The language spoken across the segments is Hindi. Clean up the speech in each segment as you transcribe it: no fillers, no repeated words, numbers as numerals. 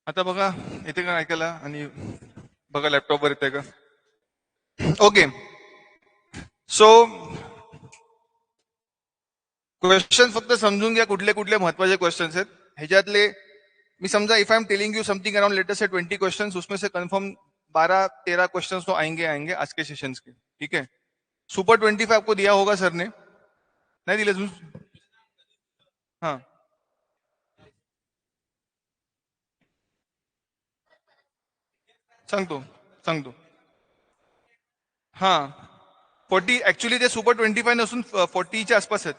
आता बघा येते का ऐकायला आणि बघा लॅपटॉपवर येते का. ओके. सो क्वेश्चन फक्त समजून घ्या कुठले कुठले महत्वाचे क्वेश्चन आहेत ह्याच्यातले. मी समझा if I am telling you something around latest से 20 क्वेश्चंस, उसमें से कंफर्म 12-13 क्वेश्चंस तो आएंगे आएंगे आज के सेशंस के. ठीक है. सुपर 25 आपको दिया होगा सर ने, नहीं दिले अजून? हाँ सांगतो सांगतो. हाँ 40 ऍक्च्युली ते सुपर 25 नसून 40च्या आसपास आहेत.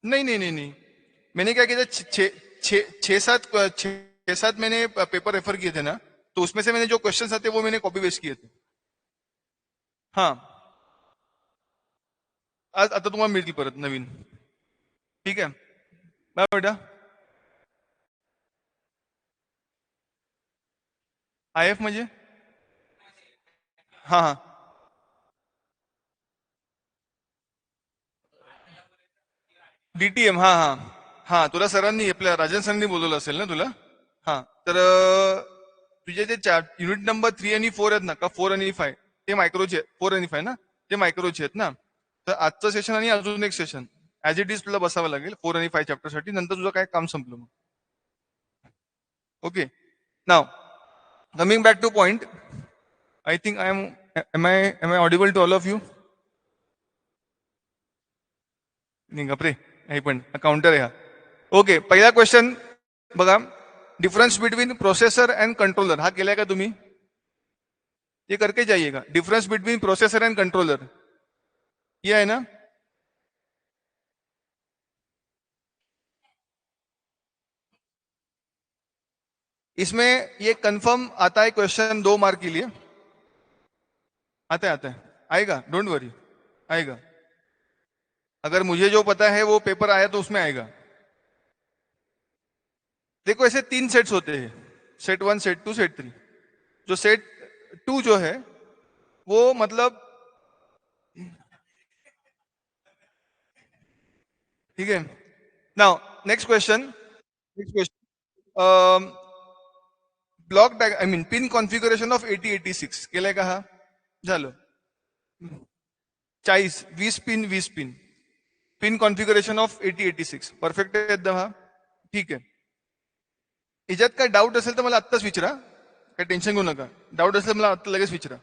नहीं नहीं नहीं नहीं, मैंने क्या किया था, छह सात मैंने पेपर रेफर किए थे ना, तो उसमें से मैंने जो क्वेश्चंस आते वो मैंने कॉपी पेस्ट किए थे. हाँ आज आता तुम्हाला मिळतील परत नवीन. ठीक आहे बाय बेटा. आय एफ म्हणजे हाँ हाँ डीटीएम हाँ हाँ हाँ तुला सरांनी आपल्या राजन सरांनी बोलवलं असेल ना तुला. हा तर तुझे जे युनिट नंबर 3 आणि 4 आहेत ना, का 4 आणि 5 ते मायक्रोचे, 4 आणि 5 ना ते मायक्रोचे आहेत ना. तर आजचं सेशन आणि अजून एक सेशन ऍज इट इज तुला बसावं लागेल 4 आणि 5 चॅप्टर साठी, नंतर तुझं काय काम संपलं मग. Okay. Now coming back to point. I think I am I audible to all of you. नाही गपरे, हे पण काउंटर आहे हा. ओके पहिला क्वेश्चन बघा. Difference between processor and controller हा केलाय का तुम्ही? ये करके जाइएगा. Difference between processor and controller ये है ना. इसमें ये कंफर्म आता है क्वेश्चन 2 मार्क के लिए. आता है आएगा, डोंट वरी आएगा. अगर मुझे जो पता है वो पेपर आया तो उसमें आएगा. देखो ऐसे 3 सेट्स होते हैं, सेट 1 सेट 2 सेट 3. जो सेट 2 जो है वो मतलब ठीक है. Now next question. Next question block I mean pin configuration of 8086 केलंय का हा? झालं. 40 20 pin 20 pin pin configuration of 8086 perfect आहे एकदम हा. ठीक आहे. याच्यात काय डाऊट असेल तर मला आत्ताच विचारा, काय टेन्शन घेऊ नका. डाऊट असेल मला आत्ता लगेच विचारा.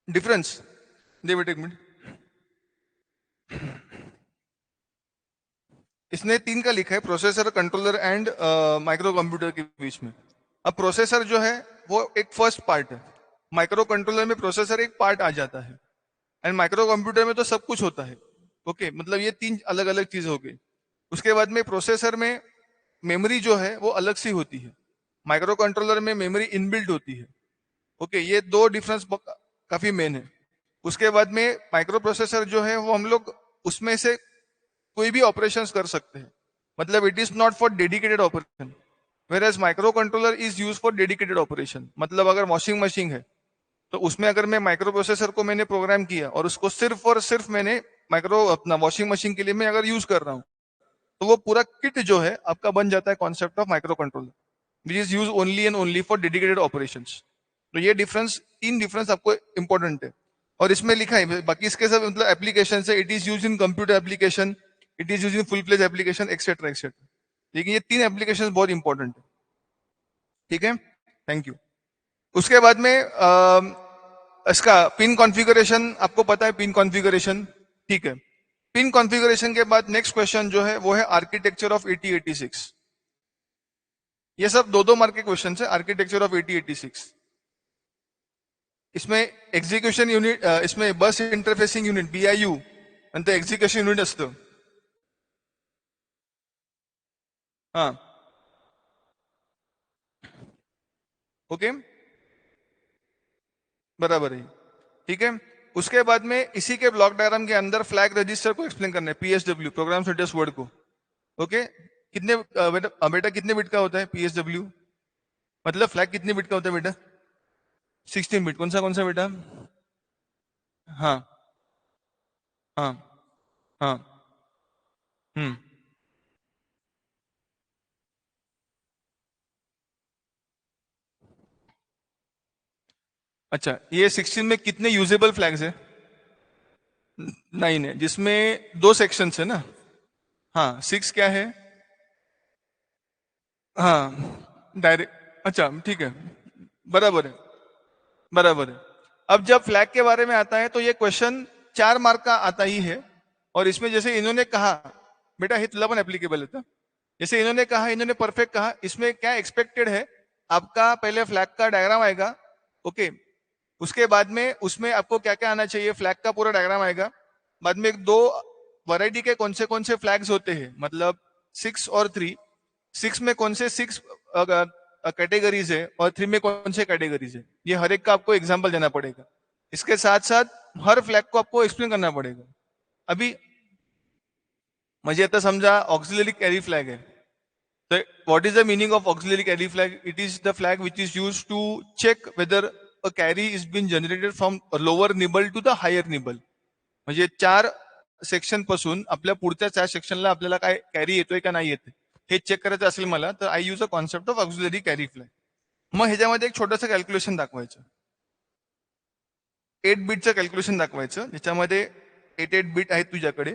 डिफरेंस दे बेटे एक मिनट. इसने 3 का लिखा है, processor controller and micro computer के बीच में. अब प्रोसेसर जो है वो एक फर्स्ट पार्ट है. माइक्रो कंट्रोलर में प्रोसेसर एक पार्ट आ जाता है एंड माइक्रो कंप्यूटर में तो सब कुछ होता है. ओके मतलब ये 3 अलग अलग चीज हो गई. उसके बाद में प्रोसेसर में मेमोरी जो है वो अलग सी होती है, माइक्रो कंट्रोलर में मेमोरी इनबिल्ट होती है. ओके ये 2 डिफरेंस काफी मेन है. उसके बाद में माइक्रो प्रोसेसर जो है वो हम लोग उसमें से कोई भी ऑपरेशंस कर सकते हैं, मतलब it is not for dedicated operation. Whereas microcontroller is use for dedicated operation. मतलब अगर वॉशिंग मशीन है तो उसमें अगर मैं माइक्रो प्रोसेसर को मैंने प्रोग्राम किया और उसको सिर्फ और सिर्फ मैंने माइक्रो अपना वॉशिंग मशीन के लिए मैं अगर यूज कर रहा हूँ, तो वो पूरा किट जो है आपका बन जाता है concept of micro controller which is use only and only for dedicated operations. तो ये डिफरेंस 3 डिफरेंस आपको इंपॉर्टेंट है. और इसमें लिखा है बाकी इसके सब मतलब एप्लीकेशन है. It is use in computer application, it is use in full fledge application etcetera etcetera. लेकिन ये 3 एप्लीकेशन बहुत इंपॉर्टेंट है. ठीक है थैंक यू. उसके बाद में इसका पिन कॉन्फ़िगरेशन आपको पता है, पिन कॉन्फ़िगरेशन. ठीक है. पिन कॉन्फ़िगरेशन के बाद नेक्स्ट क्वेश्चन जो है वो है आर्किटेक्चर ऑफ 8086. ये सब 2-2 मार्क के क्वेश्चन है. आर्किटेक्चर ऑफ 8086 इसमें एक्झिक्युशन युनिट, इसमें बस इंटरफेसिंग युनिट BIU नंतर एक्झिक्युशन युनिट असतं. हाँ ओके बराबर है. ठीक है. उसके बाद में इसी के ब्लॉक डायग्राम के अंदर फ्लैग रजिस्टर को एक्सप्लेन करना है, PSW प्रोग्राम स्टेटस वर्ड को. ओके कितने बेटा कितने बिट का होता है PSW, मतलब फ्लैग कितने बिट का होता है बेटा? 16 बिट. कौन सा बेटा? हाँ हाँ हाँ हम्म। अच्छा, ये 16 में कितने यूजेबल फ्लैग्स है? 9 है, जिसमें दो सेक्शंस है ना। हाँ, 6 क्या है? हाँ, डायरेक्ट, अच्छा ठीक है, बराबर है, बराबर है। अब जब फ्लैग के बारे में आता है तो ये क्वेश्चन 4 मार्क का आता ही है। और इसमें जैसे इन्होंने कहा, बेटा हित लवन एप्लीकेबल है था, जैसे इन्होंने कहा, इन्होंने परफेक्ट कहा, इसमें क्या एक्सपेक्टेड है? आपका पहले फ्लैग का डायग्राम आएगा, ओके, उसके बाद में उसमें आपको क्या क्या आना चाहिए, फ्लैग का पूरा डायग्राम आएगा, बाद में एक दो वैरायटी के कौन से फ्लैग्स होते हैं, मतलब 6 और 3, 6 में कौन से 6 कैटेगरीज है और 3 में कौन से कैटेगरीज है, ये हर एक का आपको एग्जाम्पल देना पड़ेगा। इसके साथ साथ हर फ्लैग को आपको एक्सप्लेन करना पड़ेगा। अभी मुझे आता समझा ऑक्सिलरी कैरी फ्लैग है, तो what is the meaning of auxiliary carry flag? It is the flag which is use to check whether a carry is been generated from lower nibble to the higher nibble. म्हणजे 4 सेक्शन पासून आपल्या पुढच्या 4 सेक्शनला आपल्याला काय कॅरी येतोय का नाही येते हे चेक करायचं असेल मला, तर I use a concept of auxiliary carry flag. मग ह्याच्यामध्ये एक छोटंसं कॅल्क्युलेशन दाखवायचं, 8 बीटचं कॅल्क्युलेशन दाखवायचं, ज्याच्यामध्ये 8 बीट आहेत तुझ्याकडे,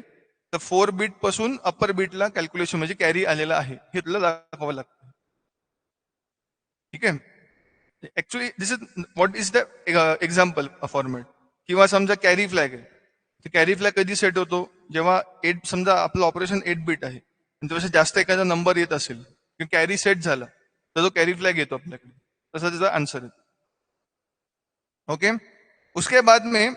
तर 4 बीट पासून अप्पर बीटला कॅल्क्युलेशन म्हणजे कॅरी आलेला आहे हे तुला दाखवावं लागतं. ठीक आहे, actually this is what is the example format. किंवा समजा कॅरी फ्लॅग आहे, तर कॅरी फ्लॅग कधी सेट होतो, जेव्हा समजा आपलं ऑपरेशन 8 बीट आहे आणि त्यापेक्षा जास्त एखादा नंबर येत असेल, कॅरी सेट झाला, तर तो कॅरी फ्लॅग येतो आपल्याकडे, तसा त्याचा आन्सर आहे. ओके, उसके बाद में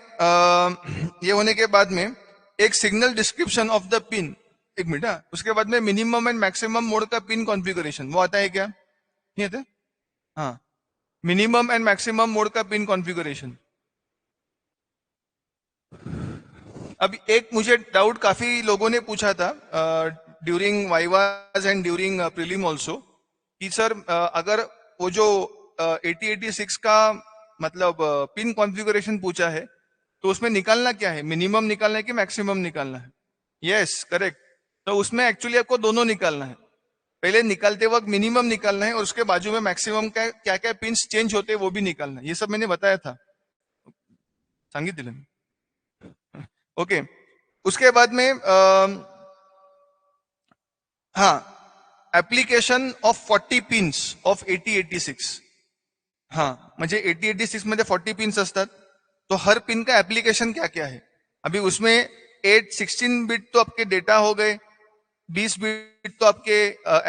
ये होने के बाद में एक signal description of the pin, एक मिनट, हाँ, उसके बाद में मिनिमम एंड मैक्सिमम मोड का पिन कॉन्फ़िगरेशन वो आता है क्या? नहीं आता? हाँ, मिनिमम एंड मैक्सिमम मोड का पिन कॉन्फ़िगरेशन. अब एक मुझे डाउट काफी लोगों ने पूछा था during vivas and during prelim also, कि सर अगर वो जो 8086 का मतलब पिन कॉन्फ़िगरेशन पूछा है, तो उसमें निकालना क्या है, मिनिमम निकालना है कि मैक्सिमम निकालना है? Yes, correct. तो उसमें एक्चुअली आपको दोनों निकालना है. पहले निकालते वक्त मिनिमम निकालना है और उसके बाजू में मैक्सिमम का क्या क्या पिंस चेंज होते हैं वो भी निकालना है. ये सब मैंने बताया था, सांगितलं मी. ओके, उसके बाद में हाँ, एप्लीकेशन ऑफ 40 पिन्स ऑफ 8086. हाँ, म्हणजे 8086 मध्ये 40 पिन्स असतात, तो हर पिन का एप्लीकेशन क्या क्या है. अभी उसमें 16 बिट तो आपके डेटा हो गए, 20 बिट तो आपके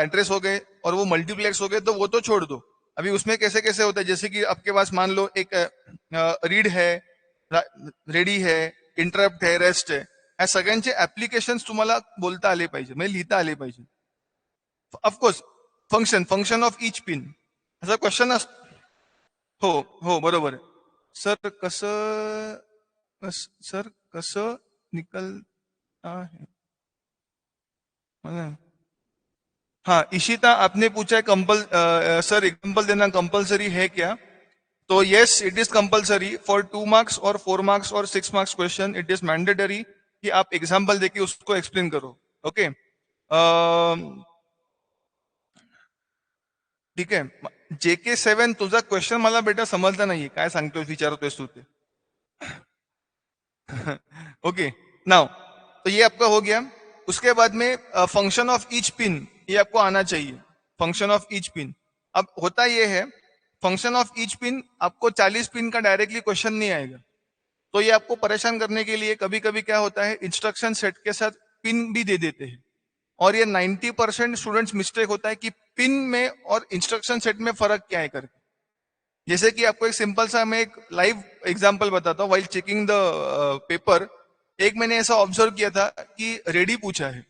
एड्रेस हो गए, और वो मल्टीप्लेक्स हो गए, तो वो तो छोड़ दो. अभी उसमें कैसे कैसे होता है, जैसे कि आपके पास मान लो एक रीड है, रेडी है, इंटरप्ट है, रेस्ट है, या सगळ्यांचे ऍप्लिकेशन तुम्हाला बोलता आले पाहिजे, म्हणजे लिहिता आले पाहिजे. Of course function function of each pin असा क्वेश्चन असतो. हो, हो, बरोबर आहे. सर कसं, सर कसं निकलता है मला. हाँ, इशिता आपने पूछा है सर एग्जाम्पल देना कंपलसरी है क्या? तो yes, it is compulsory for 2 marks और 4 मार्क्स और 6 marks question. It is mandatory कि आप एग्जाम्पल देके उसको एक्सप्लेन करो. ओके, ठीक आहे. JK7 तुझा क्वेश्चन मला बेटा समजला नाहीये, काय सांगतोय विचारतोयस तू ते. ओके, नाउ तो ये आपका हो गया. उसके बाद में फंक्शन ऑफ ईच पिन, ये आपको आना चाहिए, फंक्शन ऑफ ईच पिन. अब होता ये है, फंक्शन ऑफ ईच पिन आपको 40 पिन का डायरेक्टली क्वेश्चन नहीं आएगा, तो ये आपको परेशान करने के लिए कभी कभी क्या होता है, इंस्ट्रक्शन सेट के साथ पिन भी दे देते हैं. और ये 90% स्टूडेंट्स मिस्टेक होता है कि पिन में और इंस्ट्रक्शन सेट में फर्क क्या है करके. जैसे कि आपको एक सिंपल सा मैं एक लाइव एग्जांपल बताता हूँ. वाइल चेकिंग द पेपर, एक मैंने ऐसा ऑब्जर्व किया था कि रेडी पूछा है,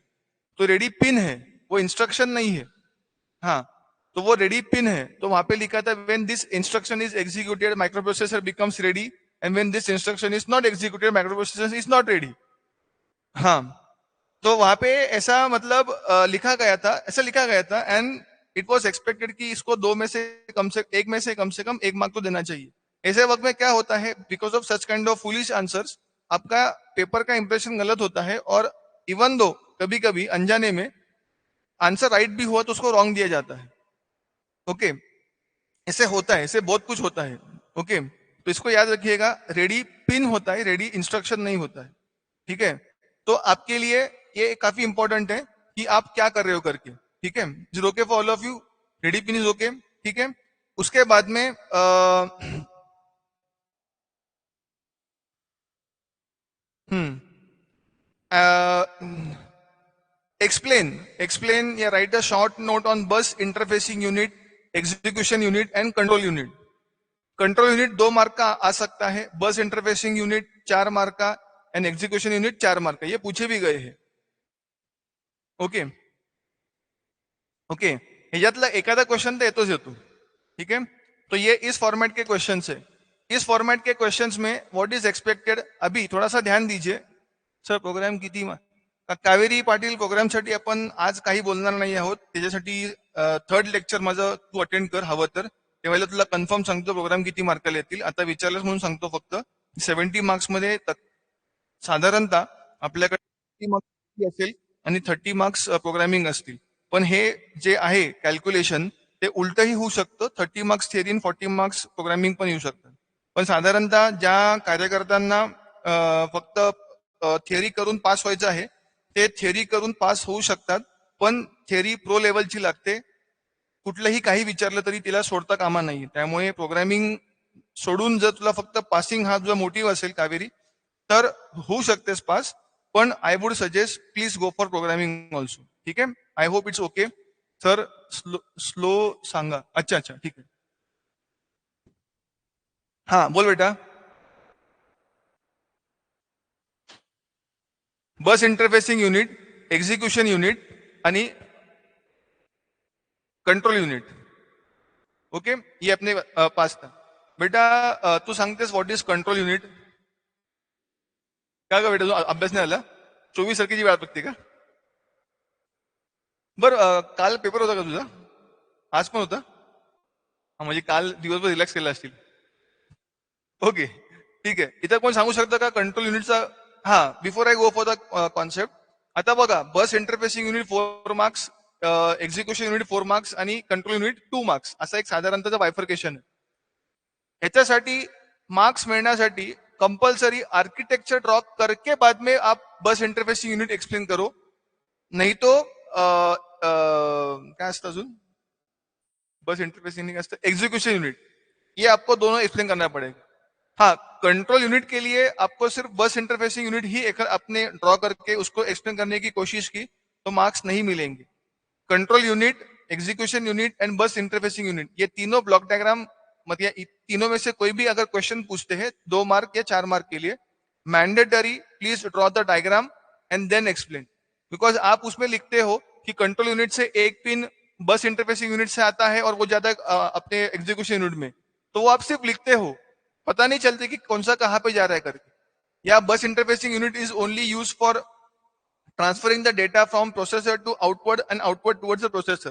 तो रेडी पिन है, वो इंस्ट्रक्शन नहीं है. हाँ, तो वो रेडी पिन है, तो वहां पे लिखा था when this instruction is executed micro processor becomes ready, and when this instruction is not executed micro processor is not ready. हाँ, तो वहां पे ऐसा मतलब लिखा गया था, ऐसा लिखा गया था, एंड इट वॉज एक्सपेक्टेड कि इसको एक में से कम 1 मार्क तो देना चाहिए. ऐसे वक्त में क्या होता है, because of such kind of foolish answers आपका पेपर का इंप्रेशन गलत होता है. और इवन दो कभी कभी अनजाने में आंसर राइट भी हुआ तो उसको रॉन्ग दिया जाता है। ओके, ऐसे होता है, ऐसे बहुत कुछ होता है। ओके, तो इसको याद रखिएगा, रेडी पिन होता है, रेडी इंस्ट्रक्शन नहीं होता है। ठीक है, तो आपके लिए ये काफी इंपॉर्टेंट है कि आप क्या कर रहे हो करके। ठीक है, is okay for all of you, ready pin is okay. ठीक है, उसके बाद में एक्सप्लेन या write a short note on bus interfacing unit, execution unit and control unit. Control unit 2 mark का आ सकता है, बस इंटरफेसिंग यूनिट 4 मार्क का, एंड एग्जीक्यूशन यूनिट 4 मार्क का, ये पूछे भी गए हैं। ओके ओके, ह्याच्यातला एखादा क्वेश्चन तर येतोच येतो। ठीक है, तो ये इस फॉर्मेट के क्वेश्चन है। इस फॉर्मेट के क्वेश्चंस में व्हाट इज एक्सपेक्टेड, अभी थोड़ा सा ध्यान दीजिए। सर प्रोग्राम किती कावेरी पाटील प्रोग्रामसाठी आपण आज काही बोलणार नाही आहोत, त्याच्यासाठी थर्ड लेक्चर माझं तू अटेंड कर हवं तर, तेव्हा तुला कन्फर्म सांगतो प्रोग्राम किती मार्काला येतील। आता विचारलंच म्हणून सांगतो फक्त 70 मार्क्स मध्ये साधारणतः आपल्याकडे 30 मार्क्स असेल आणि 30 मार्क्स प्रोग्रामिंग असतील। पण हे जे आहे कॅल्क्युलेशन ते उलटही होऊ शकतं, 30 मार्क्स थिअरी आणि 40 मार्क्स प्रोग्रामिंग पण येऊ शकतं। पण साधारणतः ज्या कार्यकर्त्यांना फक्त थिअरी करून पास व्हायचं आहे ते थिअरी करून पास होऊ शकतात, पण थिअरी प्रो लेवलची लागते। कुठलंही काही विचारलं तरी तिला सोडता कामा नाही। त्यामुळे प्रोग्रामिंग सोडून जर तुला फक्त पासिंग हा जो मोटिव्ह असेल कावेरी, तर होऊ शकतेस पास, पण I would suggest please go for programming also. ठीक आहे, I hope it's okay. Sir slow slow सांगा। अच्छा अच्छा, ठीक आहे, हा बोल बेटा। Bus interfacing unit, execution unit आणि कंट्रोल युनिट। ओके, ये अपने पास था। बेटा तू सांगतेस व्हॉट इज कंट्रोल युनिट? का ग बेटा, तू अभ्यास नाही आला? 24 तारखेची वेळ बघते का? बरं, काल पेपर होता का तुझा? आज पण होता? म्हणजे काल दिवसभर रिलॅक्स केला असतील। ओके, ठीक आहे। इथं कोण सांगू शकतं का कंट्रोल युनिटचा? हा, before I go for the concept, आता बघा, बस interfacing unit 4 marks, execution unit 4 marks आणि कंट्रोल युनिट 2 मार्क्स, असा एक साधारणतः बायफर्केशन आहे। ह्याच्यासाठी मार्क्स मिळण्यासाठी कंपल्सरी आर्किटेक्चर ड्रॉप करके बाद में आप बस इंटरफेसिंग यूनिट एक्सप्लेन करो, नहीं तो क्या असतं अजून, बस इंटरफेसिंग नहीं असतं, एग्जीक्यूशन यूनिट, ये आपको दोनों एक्सप्लेन करना पड़ेगा। हाँ, कंट्रोल यूनिट के लिए आपको सिर्फ बस इंटरफेसिंग यूनिट ही अपने ड्रॉ करके उसको एक्सप्लेन करने की कोशिश की तो मार्क्स नहीं मिलेंगे। Control unit, execution unit and बस इंटरफेसिंग यूनिट, ये तीनों ब्लॉक डायग्राम, मतलब तीनों में से कोई भी अगर क्वेश्चन पूछते हैं 2 मार्क या 4 मार्क के लिए, mandatory please draw the diagram and then explain. Because आप उसमें लिखते हो कि कंट्रोल यूनिट से एक पिन बस इंटरफेसिंग यूनिट से आता है और वो जाता है अपने एग्जीक्यूशन यूनिट में, तो वो आप सिर्फ लिखते हो, पता नहीं चलती कि कौन सा कहाँ पे जा रहा है करके। या बस interfacing unit is only use for transferring the data from processor to outward and outward towards the processor,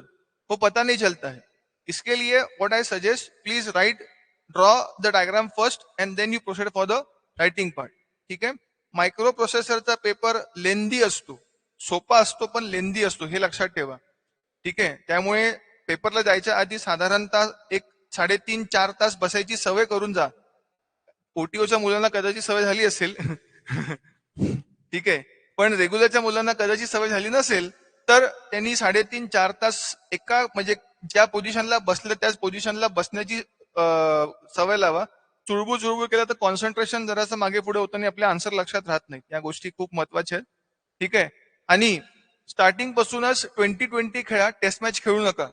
वो पता नहीं चलता है। इसके लिए what I suggest, please write, draw the diagram first and then you proceed for the writing part. ठीक आहे, मायक्रो प्रोसेसरचा पेपर लेंदी असतो, सोपा असतो पण लेंदी असतो, हे लक्षात ठेवा। ठीक आहे, त्यामुळे पेपरला जायच्या आधी साधारणतः एक 3.5-4 तास बसायची सवय करून जा। ओटीओच्या मुलांना कदाचित सवय झाली असेल ठीक आहे, पण रेग्युलरच्या मुलांना कदाचित सवय झाली नसेल, तर त्यांनी 3.5-4 तास एका म्हणजे ज्या पोझिशनला बसले त्याच पोझिशनला बसण्याची सवय लावा। चुळबुळ चुळबुळ केलं तर कॉन्सन्ट्रेशन जरासं मागे पुढे होतं आणि आपल्या आन्सर लक्षात राहत नाही, या गोष्टी खूप महत्वाच्या आहेत। ठीक आहे, आणि स्टार्टिंग पासूनच 20-20 खेळा, टेस्ट मॅच खेळू नका,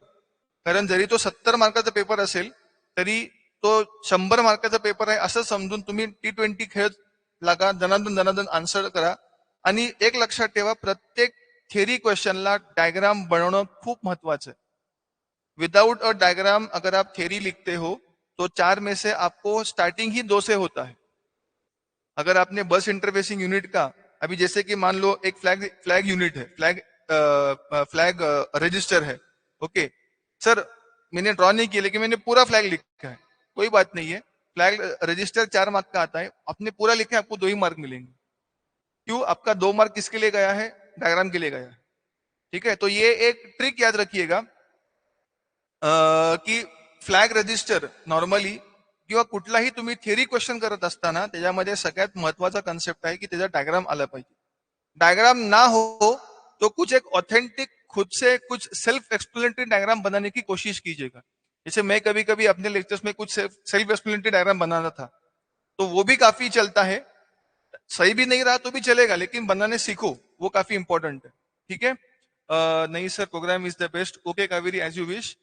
कारण जरी तो 70 मार्काचा पेपर असेल तरी तो 100 मार्काचा पेपर आहे असं समजून तुम्ही T20 खेळत लागा, दनादन दनादन आन्सर करा। आणि एक लक्षात ठेवा, प्रत्येक थिअरी क्वेश्चनला डायग्राम बनवणं खूप महत्वाचं है। विदाउट अ डायग्राम अगर आप थियरी लिखते हो तो 4 में से आपको स्टार्टिंग ही 2 से होता है। अगर आपने बस इंटरफेसिंग यूनिट का, अभी जैसे कि मान लो एक फ्लैग फ्लैग यूनिट है, फ्लैग रजिस्टर है। ओके सर, मैंने ड्रॉ नहीं किया लेकिन मैंने पूरा फ्लैग लिखा है, कोई बात नहीं है, फ्लैग रजिस्टर 4 मार्क का आता है, आपने पूरा लिखा है, आपको 2 ही मार्क मिलेंगे। क्यों? आपका 2 मार्क किसके लिए गया है? डायग्राम के लिए गया. ठीक है, तो ये एक ट्रिक याद रखिएगा की फ्लॅग रजिस्टर नॉर्मली किंवा कुठलाही तुम्ही थिअरी क्वेश्चन करत असताना त्याच्यामध्ये सगळ्यात महत्वाचा कन्सेप्ट आहे की त्याचा डायग्राम आला पाहिजे. डायग्राम ना हो तो कुछ एक ऑथेंटिक खुद से कुछ सेल्फ एक्सप्लेनेटरी डायग्राम बनाने की कोशिश कीजिएगा. जैसे मैं कभी कभी अपने लेक्चर्स में कुछ सेल्फ एक्सप्लेनेटरी डायग्राम बनाना था, तो वो भी काफी चलता है. सही भी नहीं रहा तो भी चलेगा, लेकिन बनाने सीखो, वो काफी इंपॉर्टेंट है. ठीक है. नहीं sir, program is the best. Okay Kaveri, as you wish.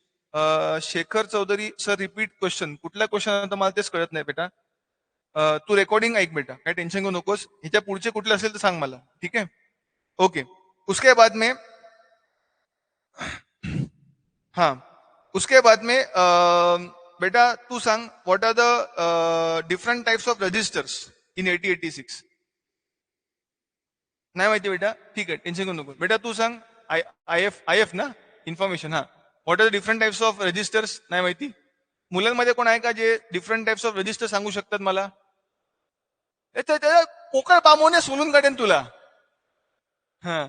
Shekhar Chaudhary sir, repeat question. कुठला क्वेश्चन आता मला तेच कळत नाही बेटा. तू रेकॉर्डिंग ऐक बेटा, काय टेन्शन घेऊ नकोस. ह्याच्या पुढचे कुठले असेल तर सांग मला. ठीक है, ओके. उसके बाद में हाँ, उसके बाद में बेटा तू सांग, what are the different types of registers in 8086. नाही माहिती बेटा, ठीक आहे, टेन्शन घेऊ नको बेटा. तू सांग, आय एफ ना, इन्फॉर्मेशन. हा, what are the different types of registers. नाही माहिती. मुलांमध्ये कोण आहे का जे डिफरंट टाइप्स ऑफ रजिस्टर सांगू शकतात मला? पोकळ पामवणे सोलून काढेन तुला. हा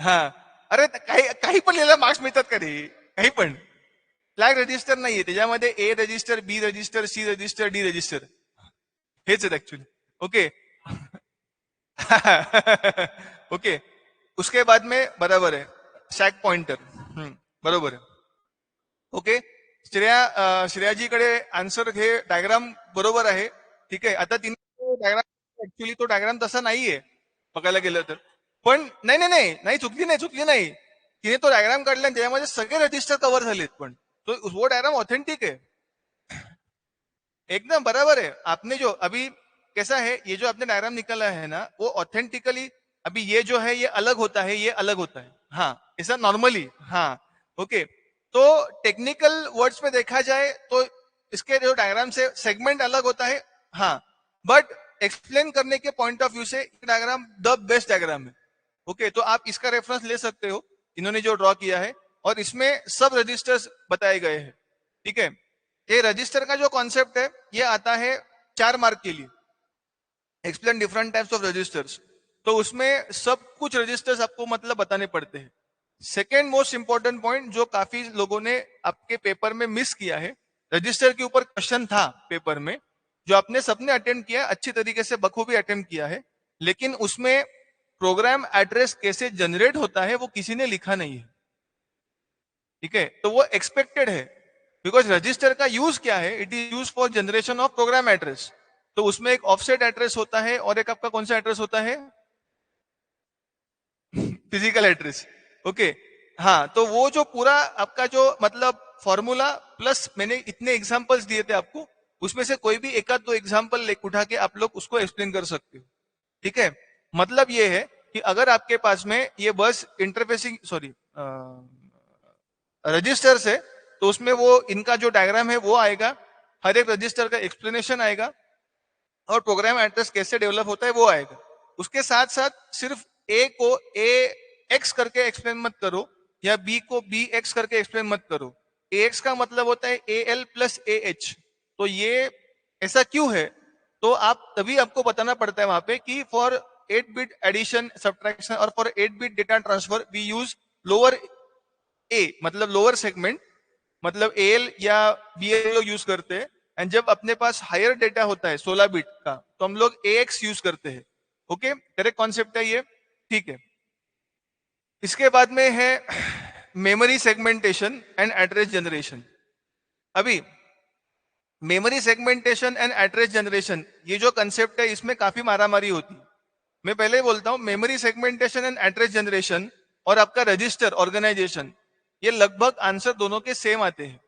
हा, अरे काही काही पण लिहिला मार्क्स मिळतात का रे? काही पण. फ्लॅग रजिस्टर नाहीये त्याच्यामध्ये. ए register, B register, C register, D register हेच आहेत ऍक्च्युली. ओके. ओके. उसके बाद में बराबर है स्टॅक पॉइंटर. बरोबर आहे. ओके. श्रेयाजीकडे आन्सर घे. डायग्राम बरोबर आहे. ठीक आहे. आता तिने डायग्राम, ऍक्च्युली तो डायग्राम तसा नाहीये बघायला गेलं तर. पण नाही नाही नाही नाही, चुकली नाही. तिने तो डायग्राम काढला आणि त्याच्यामध्ये सगळे रजिस्टर कव्हर झालेत. पण तो वो डायग्राम ऑथेंटिक है, एकदम बराबर है. आपने जो अभी कैसा है, ये जो आपने डायग्राम निकाला है ना, वो ऑथेंटिकली, अभी ये जो है ये अलग होता है, ये अलग होता है. हाँ, ऐसा नॉर्मली. हाँ, ओके. तो टेक्निकल वर्ड्स में देखा जाए तो इसके जो डायग्राम से सेगमेंट अलग होता है. हाँ, बट एक्सप्लेन करने के पॉइंट ऑफ व्यू से डायग्राम द बेस्ट डायग्राम है. ओके, तो आप इसका रेफरेंस ले सकते हो, इन्होंने जो ड्रॉ किया है, और इसमें सब रजिस्टर्स बताए गए हैं. ठीक है. ये रजिस्टर का जो कॉन्सेप्ट है ये आता है 4 मार्क के लिए, explain different types of registers. तो उसमें सब कुछ रजिस्टर्स आपको मतलब बताने पड़ते हैं. सेकेंड मोस्ट इंपॉर्टेंट पॉइंट जो काफी लोगों ने आपके पेपर में मिस किया है, रजिस्टर के ऊपर क्वेश्चन था पेपर में जो आपने सबने अटेम्प्ट किया, अच्छी तरीके से बखूबी अटेम्प्ट किया है, लेकिन उसमें प्रोग्राम एड्रेस कैसे जनरेट होता है वो किसी ने लिखा नहीं है. ठीक है, तो वो एक्सपेक्टेड है, बिकॉज रजिस्टर का यूज क्या है, it is use for generation of program address. तो उसमें एक ऑफसेट एड्रेस होता है और एक आपका कौन सा एड्रेस होता है, फिजिकल एड्रेस. ओके. हाँ, तो वो जो पूरा आपका जो मतलब फॉर्मूला प्लस मैंने इतने एग्जांपल्स दिए थे आपको, उसमें से कोई भी एक आध दो एग्जांपल उठा के आप लोग उसको एक्सप्लेन कर सकते हो. ठीक है. मतलब ये है कि अगर आपके पास में ये बस इंटरफेसिंग सॉरी रजिस्टर्स है, तो उसमें वो इनका जो डायग्राम है वो आएगा, हर एक रजिस्टर का एक्सप्लेनेशन आएगा, और प्रोग्राम एड्रेस कैसे डेवलप होता है वो आएगा. उसके साथ साथ सिर्फ ए को ए एक्स करके एक्सप्लेन मत करो, या बी को बी एक्स करके एक्सप्लेन मत करो. ए एक्स का मतलब होता है A L plus A H. तो ये ऐसा क्यों है, तो आप तभी आपको बताना पड़ता है वहां पे कि फॉर 8-bit एडिशन सब्ट्रैक्शन और for 8-bit data transfer we use lower A, मतलब लोअर सेगमेंट, मतलब एल या बीएल लोग यूज करते हैं. एंड जब अपने पास हायर डेटा होता है 16 बिट का, तो हम लोग एएक्स यूज करते हैं. ओके, करेक्ट कॉन्सेप्ट है ये. ठीक है. इसके बाद में है memory segmentation and address generation. अभी memory segmentation and address generation, ये जो कंसेप्ट है इसमें काफी मारामारी होती है. मैं पहले ही बोलता हूं, memory segmentation and address generation और आपका रजिस्टर ऑर्गेनाइजेशन, ये लगभग आंसर दोनों के सेम आते हैं.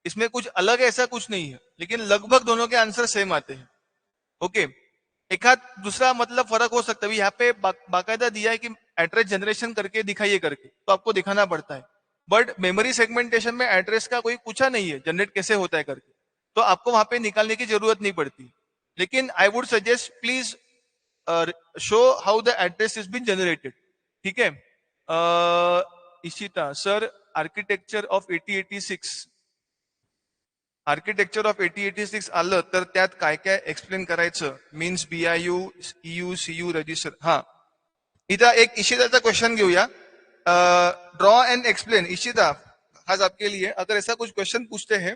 इसमें कुछ अलग ऐसा कुछ नहीं है, लेकिन लगभग दोनों के आंसर सेम आते हैं. ओके. एक आध दूसरा मतलब फर्क हो सकता है. यहाँ पे बाकायदा दिया है कि एड्रेस जनरेशन करके दिखाइए करके, तो आपको दिखाना पड़ता है. बट मेमोरी सेगमेंटेशन में एड्रेस का कोई पूछा नहीं है जनरेट कैसे होता है करके, तो आपको वहां पे निकालने की जरूरत नहीं पड़ती. लेकिन I would suggest please show how the address is been generated. ठीक है. Ishita sir, architecture of 8086, architecture of 8086 आलं तर त्यात काय काय एक्सप्लेन करायचं, means BIU EU CU register. हा, इथं एक इशिताचा क्वेश्चन घेऊया. Draw and explain. इशिता, खास आपके लिए, अगर ऐसा कुछ क्वेश्चन पूछते हैं,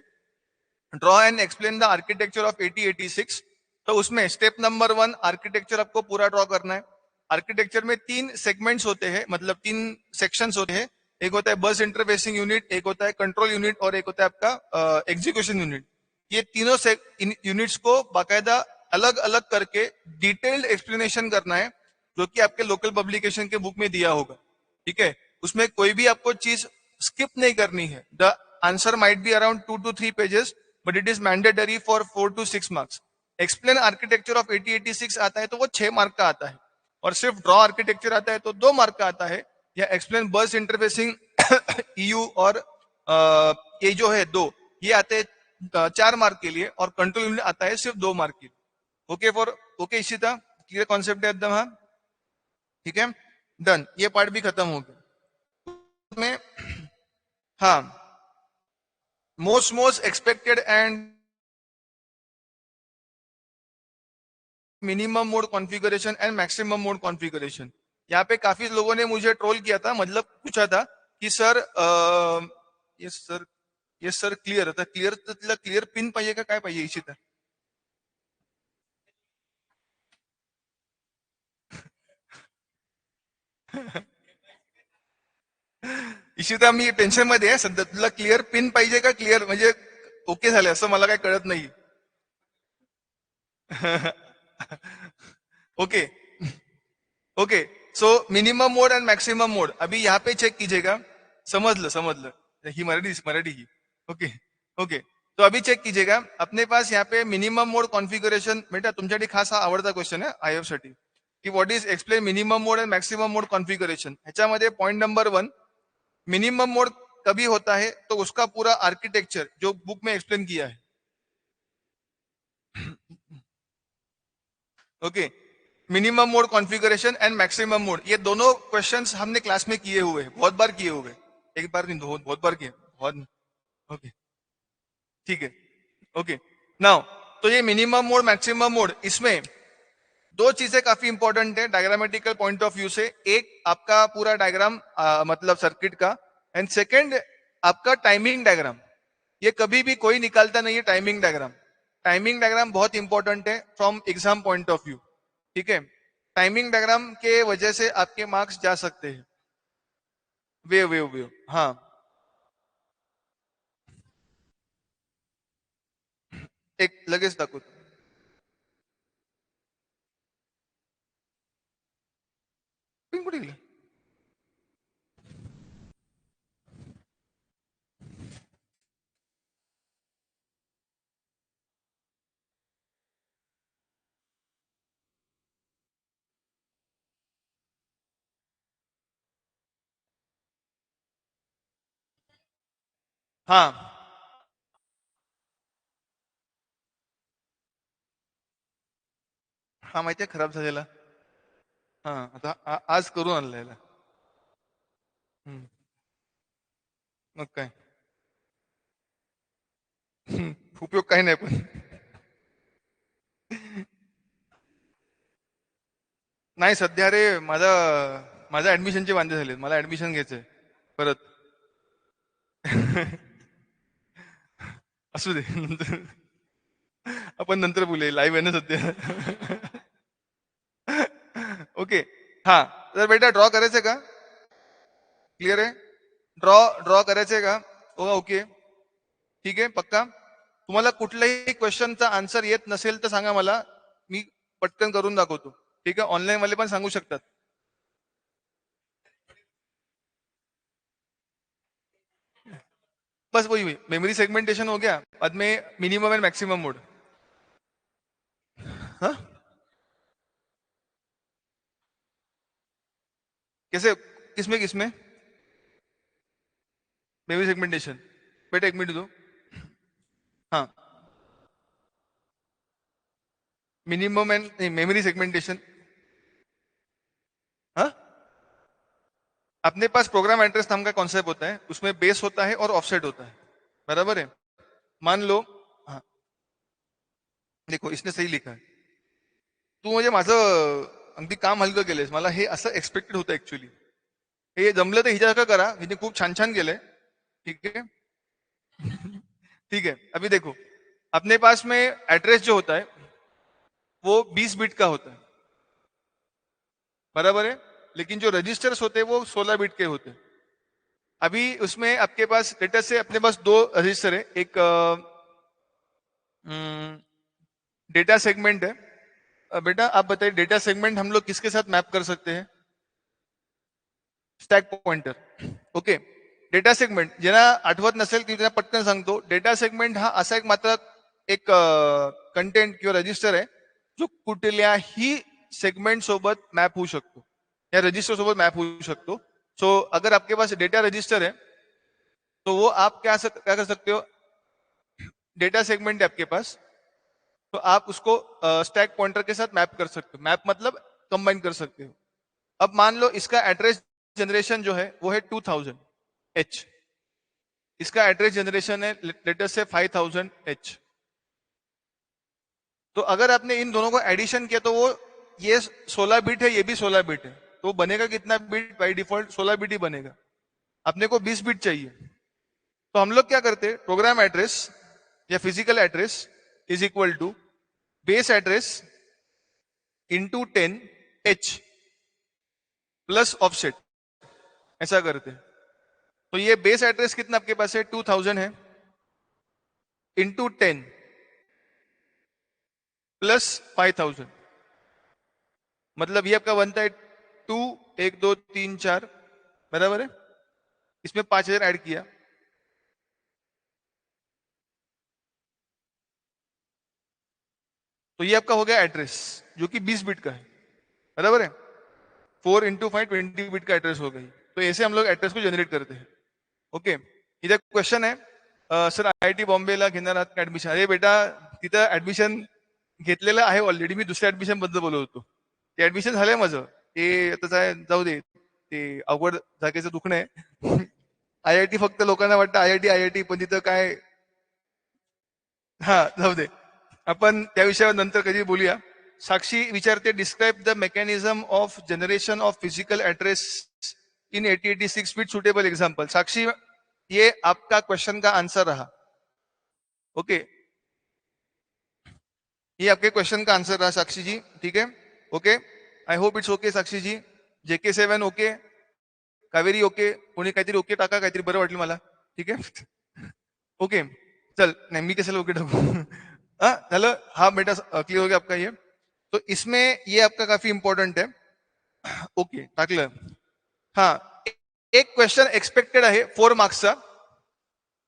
draw and explain the architecture of 8086, तो उसमें स्टेप नंबर 1 आर्किटेक्चर आपको पूरा ड्रॉ करना है. आर्किटेक्चर में 3 सेगमेंट्स होते हैं, मतलब 3 सेक्शंस होते हैं. एक होता है बस इंटरफेसिंग यूनिट, एक होता है कंट्रोल यूनिट और एक होता है आपका एग्जीक्यूशन यूनिट. ये तीनों यूनिट्स को बाकायदा अलग अलग करके डिटेल्ड एक्सप्लेनेशन करना है, जो कि आपके लोकल पब्लिकेशन के बुक में दिया होगा. ठीक है, उसमें कोई भी आपको चीज स्किप नहीं करनी है. The answer might be around 2 to 3 pages, but it is mandatory for 4 to 6 marks. Explain architecture of 8086 आता है तो वो 6 मार्क का आता है, और सिर्फ ड्रॉ आर्किटेक्चर आता है तो 2 मार्क का आता है. या एक्सप्लेन बस इंटरफेसिंग ईयू और ये जो है दो, ये आते हैं 4 मार्क के लिए, और कंट्रोल यूनिट आता है सिर्फ 2 मार्क के लिए. Okay for okay Ishita, clear concept है एकदम? हाँ, ठीक है, डन. ये पार्ट भी खत्म हो गया में. हाँ, most expected and minimum mode configuration and maximum mode configuration. यहाँ पे काफी लोगों ने मुझे ट्रोल किया था, मतलब पूछा था की सर ये सर ये सर क्लियर आता, क्लियर क्लियर पिन पाहिजे का काय पाहिजे इशिता? इशिता, मी टेन्शन मध्ये आहे सध्या. तुला क्लिअर पिन पाहिजे का क्लिअर म्हणजे ओके झाले असं मला काही कळत नाही. Okay okay. So minimum mode and maximum mode अभी यहाँ पे चेक कीजिएगा. समझ लो ही मराठी मराठी ही. Okay okay. तो अभी चेक कीजिएगा अपने पास यहाँ पे मिनिमम मोड कॉन्फ़िगरेशन. बेटा तुमच्यासाठी खास हा आवडता क्वेश्चन आहे आयएफ साठी, की what is explain minimum mode and maximum mode configuration. ह्याच्यामध्ये पॉइंट नंबर 1, मिनिमम मोड कभी होता है तो उसका पूरा आर्किटेक्चर जो बुक में एक्सप्लेन किया है. Okay, minimum mode configuration and maximum mode, ये दोनों क्वेश्चंस हमने क्लास में किए हुए हैं, बहुत बार किए हुए हैं. एक बार नहीं, बहुत बार किए, बहुत. ओके, ठीक है. ओके, नाउ तो ये मिनिमम मोड मैक्सिमम मोड, इसमें दो चीजें काफी इंपॉर्टेंट है डायग्रामेटिकल पॉइंट ऑफ व्यू से. एक आपका पूरा डायग्राम मतलब सर्किट का, एंड सेकंड आपका टाइमिंग डायग्राम. ये कभी भी कोई निकालता नहीं है टाइमिंग डायग्राम. टाइमिंग डायग्राम बहुत इंपॉर्टेंट है from exam point of view. ठीक है, टाइमिंग डायग्राम के वजह से आपके मार्क्स जा सकते हैं. वेव हाँ. एक लगेच दाखवतो. पिन कुठे गेलं? हाँ हा माहितीये खराब झालेला. हा आता आज करून आणलेला. हम्म, मग काय. उपयोग काही नाही पण. नाही सध्या रे, माझ्या ऍडमिशनचे वांदे झाले, मला ऍडमिशन घ्यायचंय परत. असू दे नंतर, आपण नंतर बोलूया, लाईव्ह आहे ना सध्या. ओके. हा, तर बेटा ड्रॉ करायचंय का? क्लिअर आहे? ड्रॉ ड्रॉ करायचंय का? ओ ओके, ठीक आहे, पक्का. तुम्हाला कुठल्याही क्वेश्चनचा आन्सर येत नसेल तर सांगा मला, मी पटकन करून दाखवतो. ठीक आहे, ऑनलाईन वाले पण सांगू शकतात. बस वही मेमोरी सेगमेंटेशन हो गया, बाद में मिनिमम एंड मैक्सिमम मोड. हाँ, कैसे, किसमें किसमें मेमोरी सेगमेंटेशन? बेटा एक मिनट दो. हाँ, मिनिमम एंड मेमोरी सेगमेंटेशन. हाँ, अपने पास प्रोग्राम एड्रेस नाम का कॉन्सेप्ट होता है, उसमें बेस होता है और ऑफसेट होता है. बराबर है? मान लो, हाँ, देखो इसने सही लिखा है. तू म्हणजे माझं अगदी काम हलकं केलंयस. मला हे असं एक्सपेक्टेड होतं ऍक्च्युली. हे जमलं तर हिच्यासारखं करा, हिने खूप छान छान केलंय. ठीक है. ठीक है, अभी देखो अपने पास में एड्रेस जो होता है वो 20 बिट का होता है, बराबर है. लेकिन जो रजिस्टर्स होते हैं वो 16 बिट के होते हैं. अभी उसमें आपके पास डेटा से अपने पास दो रजिस्टर है. एक डेटा सेगमेंट है. बेटा आप बताइए डेटा सेगमेंट हम लोग किसके साथ मैप कर सकते हैं? Stack pointer. Okay. Data segment ज्यांना आठवत नसेल ती त्यांना पटकन सांगतो. डेटा सेगमेंट हा असा एक मात्र एक कंटेंट किंवा रजिस्टर आहे जो कुठल्याही सेगमेंट सोबत मॅप होऊ शकतो, या रजिस्टर सोबत मॅप होऊ शकतो. सो अगर आपके पास डेटा रजिस्टर है तो वो आप क्या कर सकते हो? डेटा सेगमेंट है आपके पास, तो आप उसको स्टैक पॉइंटर के साथ मैप कर सकते हो. मैप मतलब कंबाइन कर सकते हो. अब मान लो इसका एड्रेस जनरेशन जो है वो है 2000 H. इसका एड्रेस जनरेशन है लेटेस्ट से 5000 H. तो अगर आपने इन दोनों को एडिशन किया तो वो ये 16 बिट है, ये भी 16 बिट है, तो बनेगा कितना बिट? बाई डिफॉल्ट 16 बिट ही बनेगा. अपने को 20 बिट चाहिए. तो हम लोग क्या करते हैं? प्रोग्राम एड्रेस या physical address is equal to base address into 10H plus offset, ऐसा करते हैं. तो ये बेस एड्रेस कितना आपके पास है? 2000 है, इंटू 10 प्लस 5000, मतलब ये आपका बनता है 2, 1 2 3 4, बराबर है. इसमें 5000 ऐड किया, तो ये आपका हो गया एड्रेस जो कि 20 बिट का है, बराबर है. 4 × 5 20 बिट का एड्रेस हो गई. तो ऐसे हम लोग एड्रेस को जनरेट करते हैं. ओके. इधर क्वेश्चन है, सर IIT बॉम्बेला घेणार आहात का ऍडमिशन? अरे बेटा, तिथं ऍडमिशन घेतलेलं आहे ऑलरेडी. मी दुसऱ्या ऍडमिशन बद्दल बोलत होतो. ते ऍडमिशन झालंय माझं. ते आता जाऊ दे, ते अवघड जागेचं दुखणं आहे. IIT फक्त लोकांना वाटतं IIT पण तिथं काय. हा, जाऊ दे, आपण त्या विषयावर नंतर कधी बोलूया. साक्षी विचारते, describe the mechanism of generation of physical address in 8086 with suitable example. Sakshi, ये आपका क्वेश्चन का आंसर रहा. ओके, ये आपके क्वेश्चन का आंसर रहा साक्षी जी. ठीक है. Okay, I hope it's okay Sakshi ji. JK7 okay, Kaveri okay, कोणी काहीतरी ओके टाका, काहीतरी बरं वाटलं मला. ठीक आहे. ओके, चल, नहीं मी कशाला ओके टाकू. हाँ चलो, हाँ बेटा क्लियर हो गया आपका ये. तो इसमें ये आपका काफी इंपॉर्टेंट है. ओके टाकलं. हाँ, एक क्वेश्चन एक्सपेक्टेड है 4 मार्क्सचा.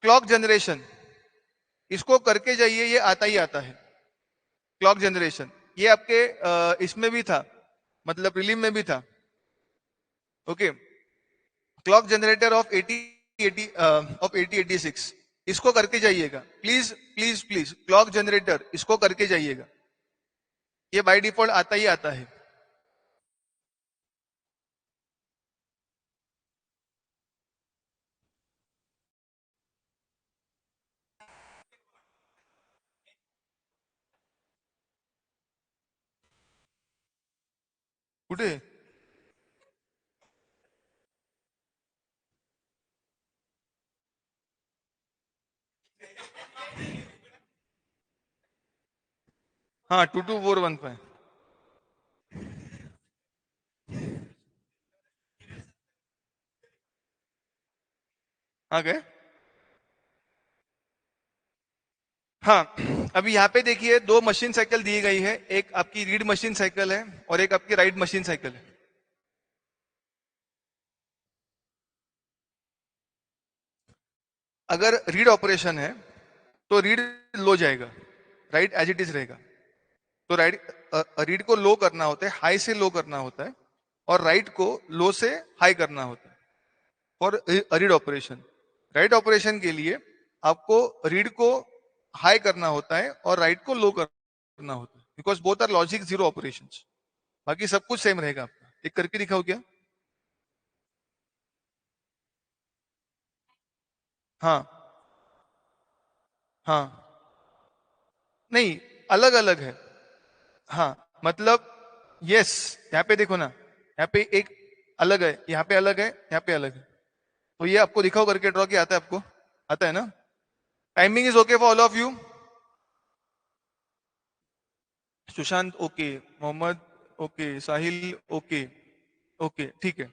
क्लॉक जनरेशन, इसको करके जाइए, ये आता ही आता है. क्लॉक जनरेशन ये आपके इसमें भी था, मतलब प्रीलिम में भी था. ओके. क्लॉक जनरेटर ऑफ 8086, इसको करके जाइएगा please please please. Clock generator इसको करके जाइएगा, ये बाय डिफॉल्ट आता ही आता है. कुठे? हाँ, 22415. हाँ गए. हाँ, अभी यहाँ पे देखिए दो मशीन साइकिल दी गई है. एक आपकी रीड मशीन साइकिल है और एक आपकी राइट मशीन साइकिल है. अगर रीड ऑपरेशन है तो रीड लो जाएगा, राइट एज इट इज रहेगा. तो राइट, रीड को लो करना होता है, हाई से लो करना होता है, और राइट को लो से हाई करना होता है. और रीड ऑपरेशन, राइट ऑपरेशन के लिए आपको रीड को हाई करना होता है और राइट को लो करना होता है, because both are logic zero operation. बाकी सब कुछ सेम रहेगा आपका. एक करके दिखाओ क्या? हाँ. हाँ, नहीं, अलग अलग है. हाँ, मतलब यस, यहाँ पे देखो ना, यहाँ पे एक अलग है, यहाँ पे अलग है, यहाँ पे अलग है। तो ये आपको दिखाओ करके ड्रॉ किया आता है आपको? आता है ना? Timing is okay for all of you? Sushant okay, Mohammad okay, Sahil okay, okay ठीक है।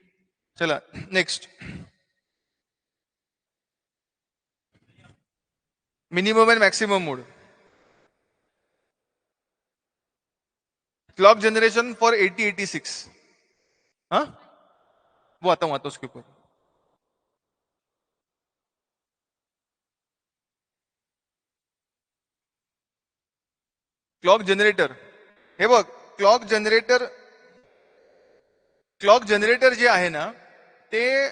चला next, minimum and maximum mode, clock generation for 8086। हाँ, वो आता हूँ उसके ऊपर। क्लॉक जनरेटर, हे बघ, क्लॉक जनरेटर, क्लॉक जनरेटर जे आहे ना, ते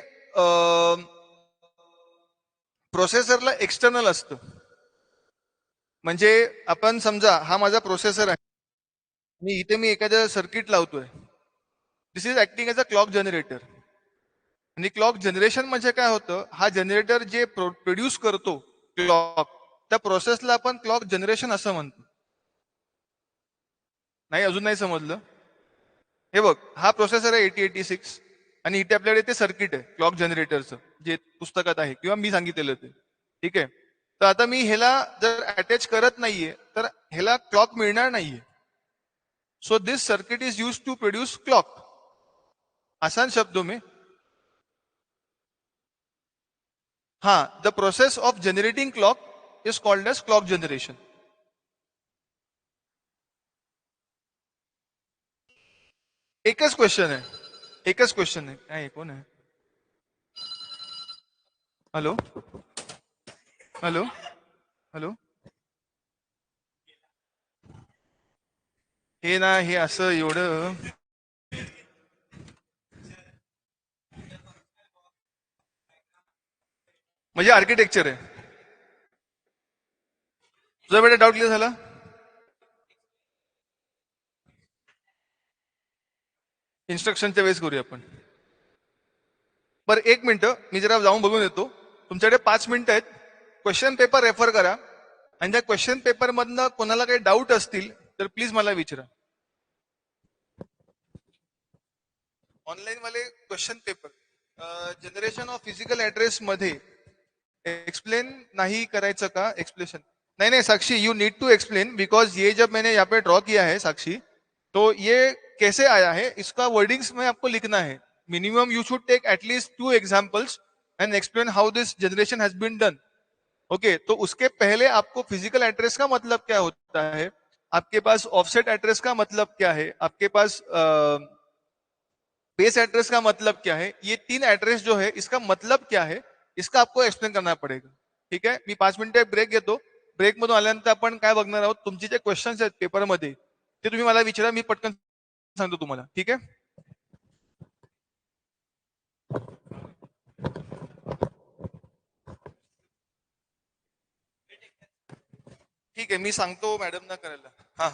प्रोसेसरला एक्सटर्नल असतं. म्हणजे आपण समजा हा माझा प्रोसेसर आहे, मी इथे एखादं सर्किट लावतोय, this is acting as a clock generator. आणि क्लॉक जनरेशन म्हणजे काय होतं, हा जनरेटर जे प्रोड्यूस करतो क्लॉक, त्या प्रोसेसला आपण क्लॉक जनरेशन असं म्हणतो. नाही, अजून नाही समजलं? हे बघ, हा प्रोसेसर आहे 8086, आणि इथे आपल्याकडे ते सर्किट आहे क्लॉक जनरेटरचं, जे पुस्तकात आहे किंवा मी सांगितलेलं ते. ठीक आहे. तर आता मी ह्याला जर अटॅच करत नाहीये, तर ह्याला क्लॉक मिळणार नाहीये. So this circuit is use to produce clock. आसान शब्दों में, हाँ, the process of generating clock is called as clock generation. एकच क्वेश्चन आहे, एकच क्वेश्चन आहे. काय कोण आहे? Hello, hello, hello. हे ना, हे असं एवढं, म्हणजे आर्किटेक्चर आहे. तुझा बेटा डाऊट क्लिअर झाला? इन्स्ट्रक्शनच्या वेळेस करूया आपण. बरं, एक मिनिट, मी जरा जाऊन बघून येतो. तुमच्याकडे 5 मिनिटं आहेत. क्वेश्चन पेपर रेफर करा, आणि त्या क्वेश्चन पेपर मधनं कोणाला काही डाऊट असतील तर प्लीज मला विचारा. ऑनलाईन वाले question paper generation of physical address मध्ये एक्सप्लेन नहीं करायचं का? एक्सप्लेशन नहीं, नहीं Sakshi, you need to explain, because ये जब मैंने यहाँ पे ड्रॉ किया है साक्षी, तो ये कैसे आया है इसका वर्डिंग्स में आपको लिखना है. Minimum you should take at least 2 examples and explain how this generation has been done. Okay, तो उसके पहले आपको फिजिकल एड्रेस का मतलब क्या होता है, आपके पास ऑफसेट एड्रेस का मतलब क्या है, आपके पास बेस एड्रेस का मतलब क्या है, ये 3 एड्रेस जो है इसका मतलब क्या है, इसका आपको एक्सप्लेन करना पडेगा. ठीक आहे, मी 5 मिनिटं ब्रेक घेतो. ब्रेक मधून आल्यानंतर आपण काय बघणार आहोत, तुमचे जे क्वेश्चन्स आहेत पेपरमध्ये ते तुम्ही मला विचारा, मी पटकन सांगतो तुम्हाला. ठीक आहे, ठीक आहे, मी सांगतो मॅडम ना करायला. हा,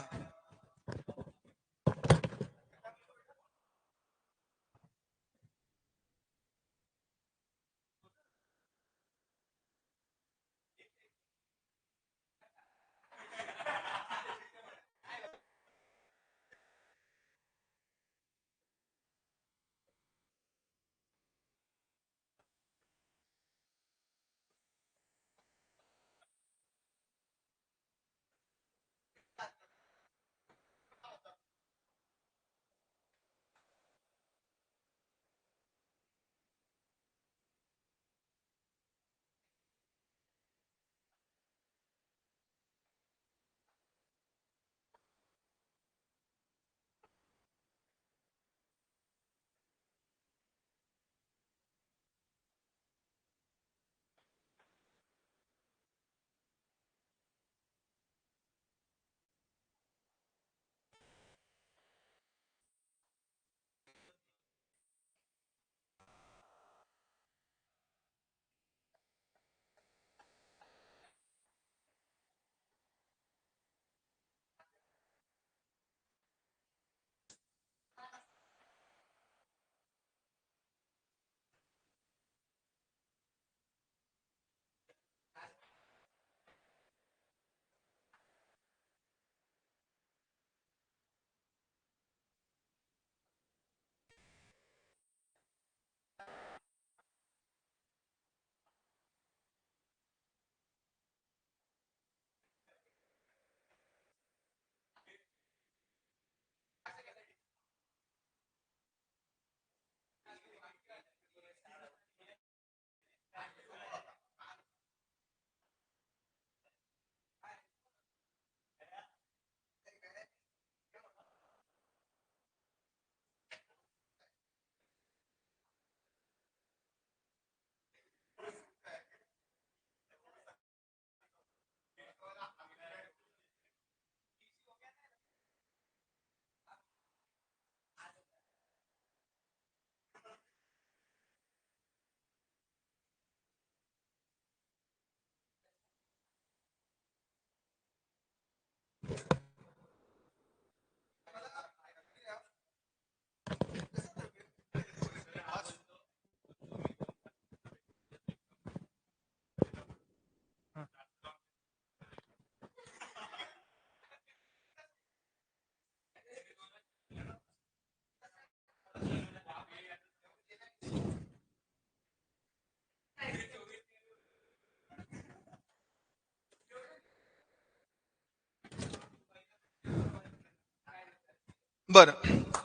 बर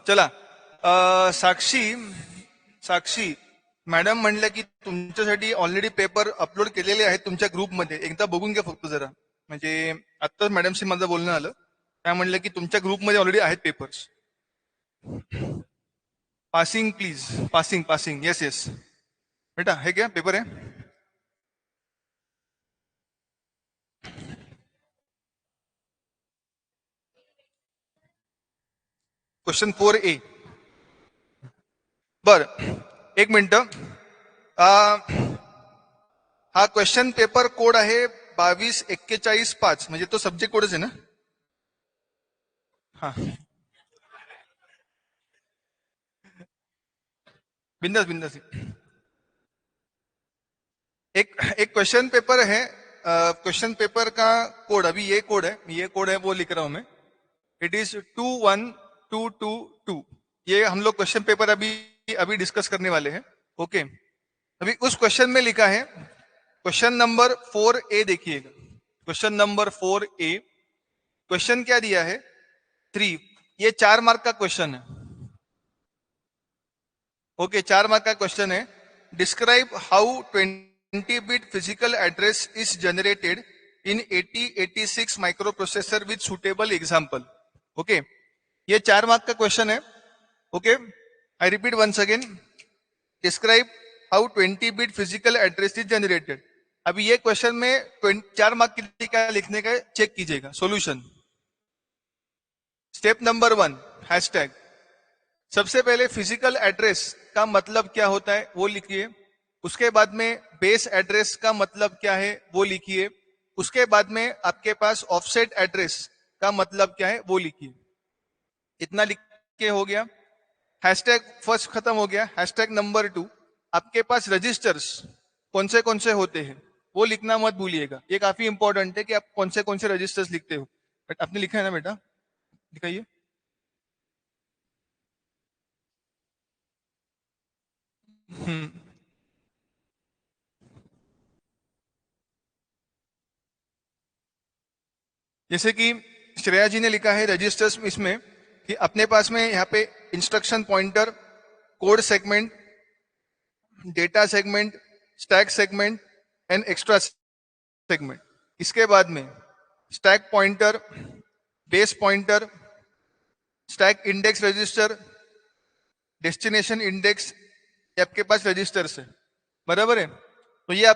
चला. साक्षी साक्षी मॅडम म्हणल्या की तुमच्यासाठी ऑलरेडी पेपर अपलोड केलेले आहेत तुमच्या ग्रुपमध्ये, एकदा बघून घ्या फक्त जरा. म्हणजे आत्ताच मॅडमशी माझं बोलणं आलं, त्या म्हणलं की तुमच्या ग्रुपमध्ये ऑलरेडी आहेत papers. Passing please, passing passing, yes yes बेटा, है क्या पेपर है. Question 4A. बर एक मिनिट. हा क्वेश्चन पेपर कोड आहे 224145, म्हणजे तो सब्जेक्ट कोडच आहे ना. हा बिंदास बिंदास. एक क्वेश्चन पेपर है. क्वेश्चन पेपर का कोड, अभी ये कोड है वो लिख रहा हूं मैं. It is 21222. ये हम लोग क्वेश्चन पेपर अभी अभी डिस्कस करने वाले हैं. ओके. अभी उस क्वेश्चन में लिखा है क्वेश्चन नंबर 4A, देखिएगा क्वेश्चन नंबर 4A. क्वेश्चन क्या दिया है 3. ये 4 मार्क का क्वेश्चन है. ओके 4 मार्क का क्वेश्चन है. Describe how 20 bit physical address is generated in 8086 microprocessor with suitable example. Okay ये 4 मार्क का क्वेश्चन है. Okay I repeat once again. Describe how 20 bit physical address is generated. अभी ये क्वेश्चन में 4 मार्क के लिए क्या लिखने का चेक कीजिएगा. सॉल्यूशन. Step number 1 hashtag. सबसे पहले फिजिकल एड्रेस का मतलब क्या होता है वो लिखिए. उसके बाद में बेस एड्रेस का मतलब क्या है वो लिखिए. उसके बाद में आपके पास ऑफसेट एड्रेस का मतलब क्या है वो लिखिए. इतना लिख के हो गया. हैशटैग फर्स्ट खत्म हो गया. हैशटैग नंबर 2, आपके पास रजिस्टर्स कौन से होते हैं वो लिखना मत भूलिएगा. ये काफी इंपॉर्टेंट है कि आप कौन से रजिस्टर्स लिखते हो. बट आपने लिखा है ना बेटा, दिखाइए. जैसे कि श्रेया जी ने लिखा है रजिस्टर्स इसमें कि अपने पास में यहाँ पे instruction pointer, code segment, data segment, stack segment and extra segment. इसके बाद में stack pointer, base pointer, stack index register, destination index, ये आपके पास रजिस्टर्स है. बराबर है. तो ये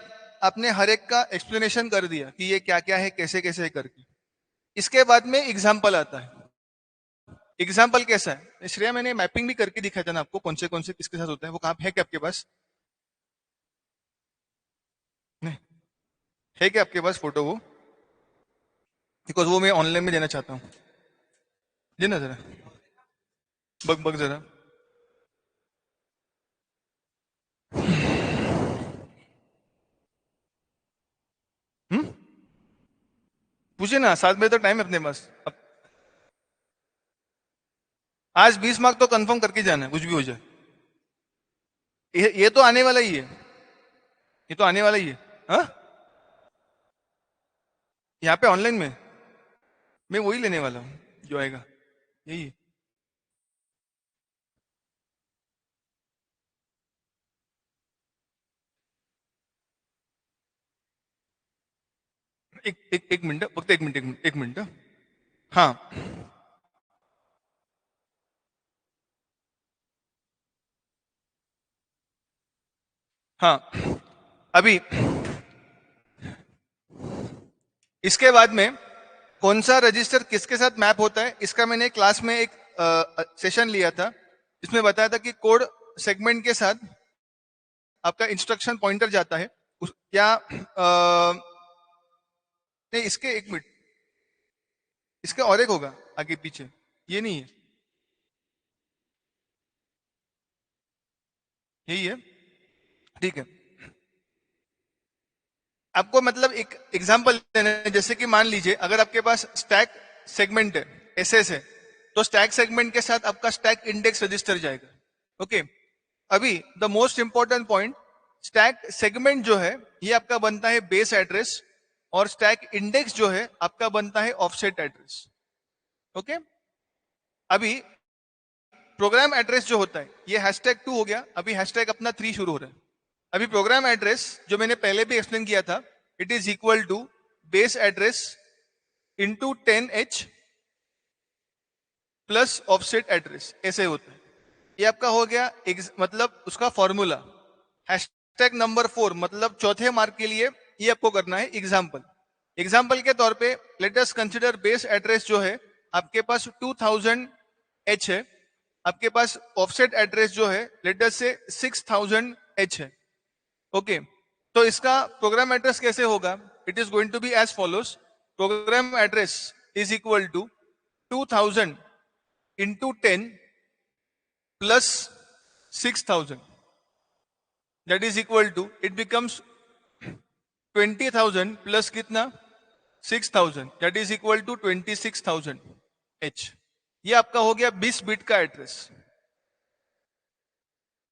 आपने हर एक का एक्सप्लेनेशन कर दिया कि ये क्या क्या है, कैसे कैसे करके. इसके बाद में एग्जाम्पल आता है. एग्जाम्पल कैसा है श्रेया, मैंने मैपिंग भी करके दिखाया था ना आपको कौन से किसके साथ होता है. वो कहाँ है क्या आपके पास? नहीं है क्या आपके पास फोटो वो? बिकॉज वो मैं ऑनलाइन में देना चाहता हूँ. देना जरा, बग बग जरा. पूछे ना, 7 बजे तक टाइम है अपने पास. अब आज 20 मार्क तो कंफर्म करके जाना है, कुछ भी हो जाए. ये तो आने वाला ही है. ये तो आने वाला ही है. हाँ यहाँ पे ऑनलाइन में मैं वही लेने वाला हूँ जो आएगा, यही है. एक मिनट फक्त, एक मिनट. हाँ हाँ. अभी इसके बाद में कौन सा रजिस्टर किसके साथ मैप होता है, इसका मैंने क्लास में एक सेशन लिया था. इसमें बताया था कि कोड सेगमेंट के साथ आपका इंस्ट्रक्शन पॉइंटर जाता है. क्या नहीं, इसके एक मिनट, इसका और एक होगा आगे पीछे, ये नहीं है, यही है. ठीक है. आपको मतलब एक एग्जांपल देना है. जैसे कि मान लीजिए अगर आपके पास स्टैक सेगमेंट है, एसएस है, तो स्टैक सेगमेंट के साथ आपका स्टैक इंडेक्स रजिस्टर जाएगा. ओके. अभी the most important point, stack segment जो है ये आपका बनता है बेस एड्रेस, और स्टैक इंडेक्स जो है आपका बनता है ऑफसेट एड्रेस. ओके. अभी प्रोग्राम एड्रेस जो होता है ये #2 हो गया, अभी हैशटैग अपना 3 शुरू हो रहा है। अभी प्रोग्राम एड्रेस जो मैंने पहले भी एक्सप्लेन किया था, it is equal to base address into 10H plus offset address, ऐसे होता है। ये आपका हो गया मतलब उसका फॉर्मूला। हैशटैग नंबर 4 मतलब चौथे मार्क के लिए ये आपको करना है एग्जाम्पल। एग्जाम्पल के तौर पे let us consider base address जो है आपके पास 2000H है, आपके पास ऑफसेट एड्रेस जो है लेट अस से 6000H है। ओके, तो इसका प्रोग्राम एड्रेस कैसे होगा? It is going to be as follows. Program address is equal to 2000 into 10 plus 6000, that is equal to, it becomes 20,000 plus कितना 6,000, that is equal to 26,000H। ये आपका हो गया 20 बिट का एड्रेस।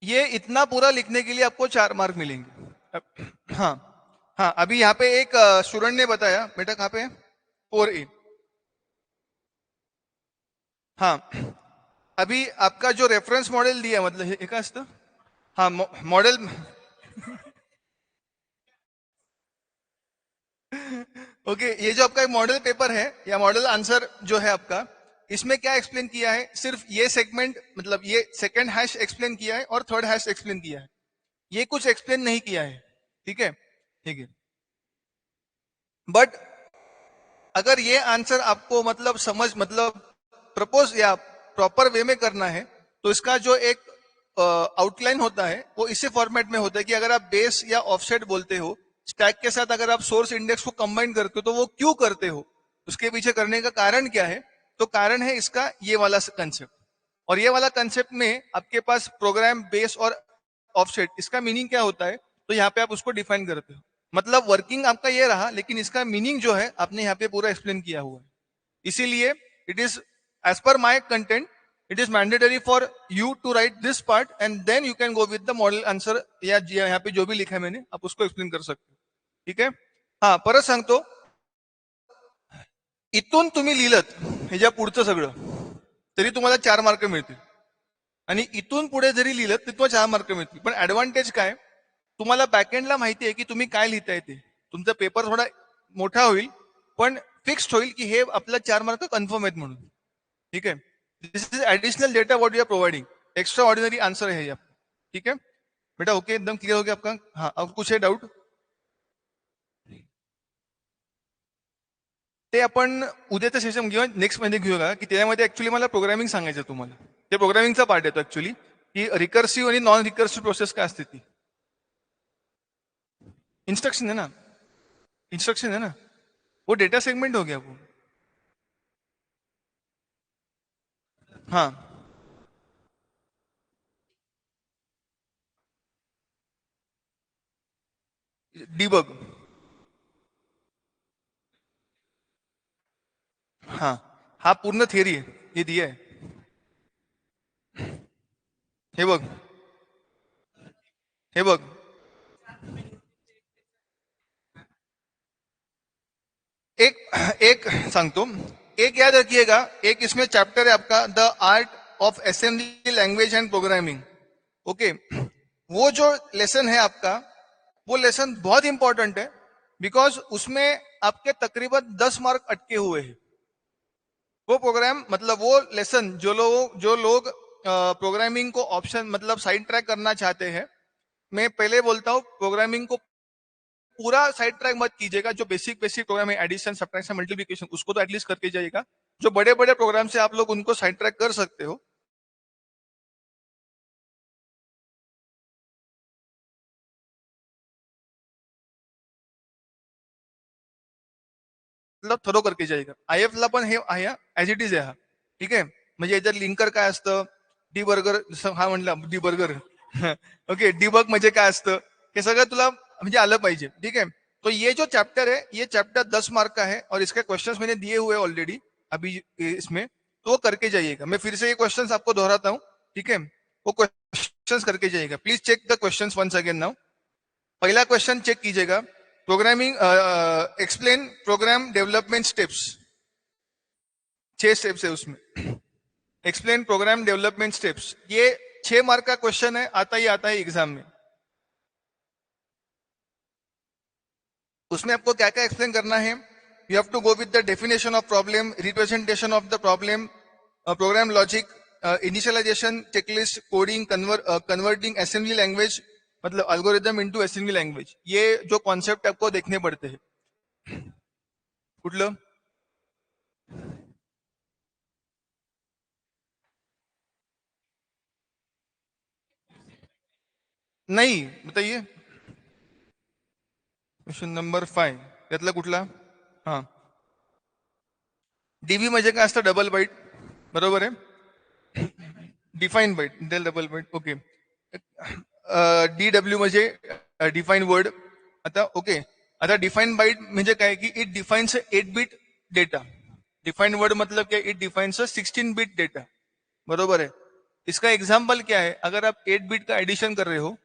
ये इतना पूरा लिखने के लिए आपको 4 मार्क मिलेंगे। हाँ हाँ, अभी यहाँ पे एक स्टूडेंट ने बताया, बेटा कहाँ पे है? 4A। हाँ, अभी आपका जो रेफरेंस मॉडल दिया मतलब एक असतं, हाँ मॉडल ओके, ये जो आपका मॉडल पेपर है या मॉडल आंसर जो है आपका, इसमें क्या एक्सप्लेन किया है? सिर्फ ये सेगमेंट मतलब ये सेकंड हैश एक्सप्लेन किया है और थर्ड हैश एक्सप्लेन किया है, ये कुछ एक्सप्लेन नहीं किया है। ठीक है, ठीक है। बट अगर ये आंसर आपको मतलब समझ मतलब प्रपोज या प्रॉपर वे में करना है, तो इसका जो एक आउटलाइन होता है वो इसी फॉर्मेट में होता है कि अगर आप बेस या ऑफसेट बोलते हो, स्टैक के साथ अगर आप सोर्स इंडेक्स को कंबाइन करते हो, तो वो क्यों करते हो, उसके पीछे करने का कारण क्या है? तो कारण है इसका ये वाला कंसेप्ट। और ये वाला कंसेप्ट में आपके पास प्रोग्राम बेस और ऑफसेट, इसका मीनिंग क्या होता है, तो यहाँ पे आप उसको डिफाइन करते हो। मतलब वर्किंग आपका ये रहा, लेकिन इसका मीनिंग जो है आपने यहाँ पे पूरा एक्सप्लेन किया हुआ है। इसीलिए it is as per my content, it is mandatory for you to write this part and then you can go with the model answer, या यहाँ पे जो भी लिखा है मैंने, आप उसको एक्सप्लेन कर सकते हो। ठीक है, हा परत सांगतो, इथून तुम्ही लिहिलत ह्याच्या पुढचं सगळं तरी तुम्हाला 4 मार्क मिळतील, आणि इथून पुढे जरी लिहिलं तर तुम्हाला 4 मार्क मिळतील। पण ऍडव्हान्टेज काय, तुम्हाला बॅकएंडला माहिती आहे की तुम्ही काय लिहिताय ते, तुमचा पेपर थोडा मोठा होईल पण फिक्स्ड होईल की हे आपला 4 मार्क कन्फर्म आहेत म्हणून। ठीक है, this is additional data what you are providing, extraordinary answer है ये आपका। ठीक है बेटा, ओके, एकदम क्लियर हो गया आपका? हाँ, अब कुछ है डाउट? ते आपण उद्याचं सेशन किंवा नेक्स्ट मध्ये घेऊया की त्यामध्ये ऍक्च्युली मला प्रोग्रामिंग सांगायचं तुम्हाला, ते प्रोग्रामिंगचा पार्ट येतो ऍक्च्युली, की रिकर्सिव्ह आणि नॉन रिकर्सिव्ह प्रोसेस काय असते ती। इंस्ट्रक्शन है ना, इंस्ट्रक्शन है ना, वो डेटा सेगमेंट हो गया वो। हाँ, डिबग, हाँ, हा पूर्ण थिअरी आहे, हे दिया आहे। हे बघ, हे बघ, एक एक सांगतो, एक याद रखिएगा, एक इसमें चैप्टर है आपका the art of assembly language and programming. Okay, वो जो लेसन है आपका, वो लेसन बहुत इंपॉर्टेंट है, बिकॉज उसमें आपके तकरीबन 10 मार्क अटके हुए हैं। वो प्रोग्राम मतलब वो लेसन जो लोग प्रोग्रामिंग को ऑप्शन मतलब साइड ट्रैक करना चाहते हैं, मैं पहले बोलता हूँ प्रोग्रामिंग को पूरा साइड ट्रैक मत कीजिएगा। जो बेसिक बेसिक प्रोग्राम है, एडिशन, सब्ट्रैक्शन, मल्टीप्लिकेशन, उसको तो एटलीस्ट करके जाइएगा। जो बड़े बड़े प्रोग्राम से आप लोग उनको साइड ट्रैक कर सकते हो, मतलब थरो करके जाइएगा। आयएफ ला पण हे आहे ऍज इट इज आहे हा। ठीक आहे, म्हणजे याच्यात लिंकर काय असतं, डी बर्गर, जसं हा म्हणला डी बर्गर ओके, डीबग म्हणजे काय असतं, हे सगळं तुला म्हणजे आलं पाहिजे। ठीक है, तो ये जो चैप्टर है, ये चैप्टर 10 मार्क का है और इसके क्वेश्चंस मैंने दिए हुए ऑलरेडी अभी इसमें, तो वो करके जाइएगा। मैं फिर से ये क्वेश्चंस आपको दोहराता हूँ। ठीक है, वो क्वेश्चंस करके जाइएगा। Please check the questions once again now. पहला क्वेश्चन चेक कीजिएगा, programming explain program development steps, 6 steps है उसमें। एक्सप्लेन प्रोग्राम डेवलपमेंट स्टेप्स, ये 6 मार्क का क्वेश्चन है, आता है एग्जाम में। उसमें आपको क्या क्या एक्सप्लेन करना है? You have to go with the definition of problem, representation of the problem, program logic, initialization, checklist, coding, converting assembly language, मतलब अल्गोरिदम इनटू असेंबली लैंग्वेज। ये जो कॉन्सेप्ट आपको देखने पड़ते हैं। कुठलं? नहीं, बताइए। क्वेश्चन नंबर 5 त्यातला कुठला? हा, डीबी म्हणजे काय असतं? डबल बाईट, बरोबर आहे? Define byte, Intel double byte, okay. DW म्हणजे डिफाईन वर्ड. आता ओके, आता डिफाईन बाईट म्हणजे काय की it defines 8 bit data. Defined word मतलब क्या? इट डिफाइन्स 16 बिट डेटा, बरोबर है? इसका एग्जाम्पल क्या है? अगर आप 8 बिट का एडिशन कर रहे हो